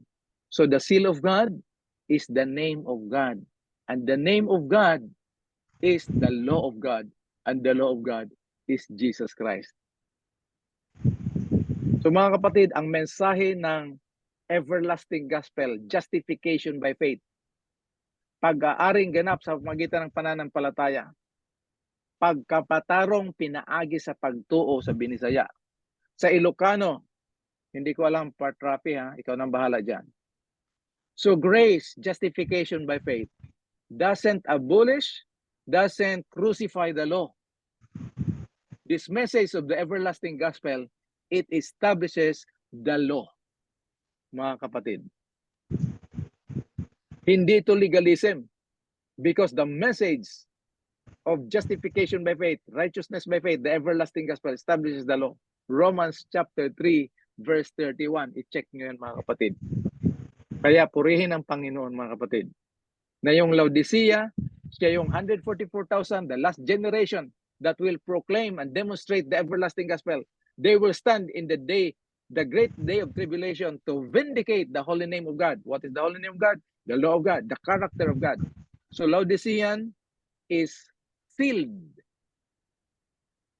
So the seal of God is the name of God. And the name of God is the law of God. And the law of God is Jesus Christ. So mga kapatid, ang mensahe ng everlasting gospel, justification by faith, pag-aaring ganap sa pamagitan ng pananampalataya, pagkapatarong pinaagi sa pagtuo sa Binisaya. Sa Ilocano, hindi ko alam part Rapi ha, ikaw nang bahala dyan. So grace, justification by faith, doesn't abolish, doesn't crucify the law. This message of the everlasting gospel, it establishes the law, mga kapatid. Hindi ito legalism, because the message of justification by faith, righteousness by faith, the everlasting gospel establishes the law. Romans chapter 3, verse 31. I-check nyo yan, mga kapatid. Kaya purihin ang Panginoon, mga kapatid. Na yung Laodicea, siya yung 144,000, the last generation that will proclaim and demonstrate the everlasting gospel. They will stand in the day, the great day of tribulation, to vindicate the holy name of God. What is the holy name of God? The law of God, the character of God. So Laodicean is sealed.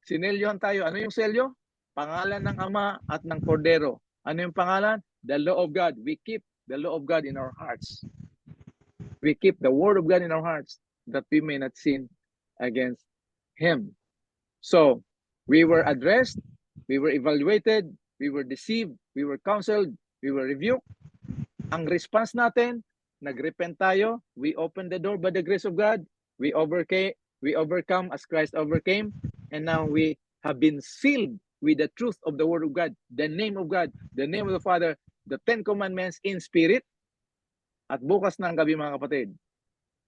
Sinelyohan tayo. Ano yung selyo? Pangalan ng Ama at ng Kordero. Ano yung pangalan? The law of God. We keep the law of God in our hearts. We keep the word of God in our hearts, that we may not sin against Him. So, we were addressed, we were evaluated, we were deceived, we were counseled, we were rebuked. Ang response natin, nagrepent tayo, we opened the door by the grace of God, we overcome as Christ overcame, and now we have been sealed with the truth of the word of God, the name of God, the name of the Father, the Ten Commandments in spirit. At bukas ng gabi, mga kapatid,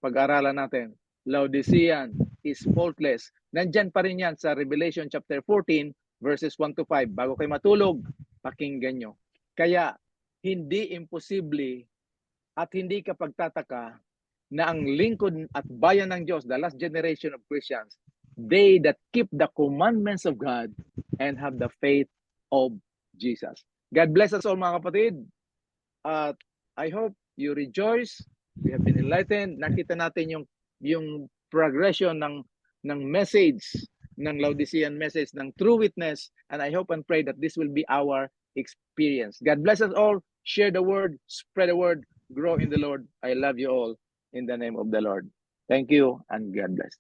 pag-aralan natin, Laodicean is faultless. Nandyan pa rin yan sa Revelation chapter 14, verses 1 to 5. Bago kayo matulog, pakinggan nyo. Kaya, hindi imposible at hindi ka pagtataka na ang lingkod at bayan ng Diyos, the last generation of Christians, they that keep the commandments of God and have the faith of Jesus. God bless us all, mga kapatid. At I hope you rejoice. We have been enlightened. Nakita natin yung progression ng message, ng Laodicean message, ng true witness. And I hope and pray that this will be our experience. God bless us all. Share the word, spread the word, grow in the Lord. I love you all in the name of the Lord. Thank you and God bless.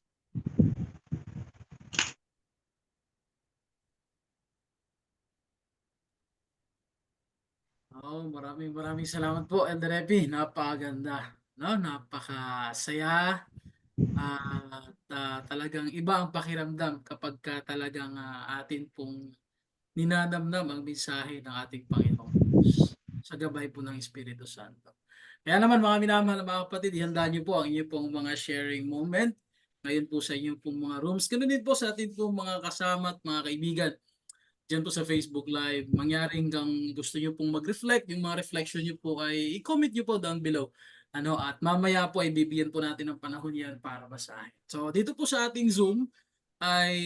Maraming salamat po, Elder Epi. Napakaganda, no? Napakasaya. At talagang iba ang pakiramdam kapag talagang atin pong ninanamnam ang mensahe ng ating Panginoong Diyos. sa gabay po ng Espiritu Santo. Kaya naman mga minamahal na mga kapatid, ihanda niyo po ang inyong pong mga sharing moment ngayon po sa inyong pong mga rooms. Ganun din po sa ating pong mga kasama at mga kaibigan diyan po sa Facebook Live. Mangyaring kang gusto niyo pong mag-reflect, yung mga reflection niyo po ay i-comment niyo po down below. At mamaya po ay bibigyan po natin ng panahon yan para basahin. So dito po sa ating Zoom ay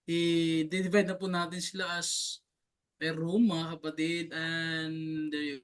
i-divide na po natin sila as per room mga kapatid, and there you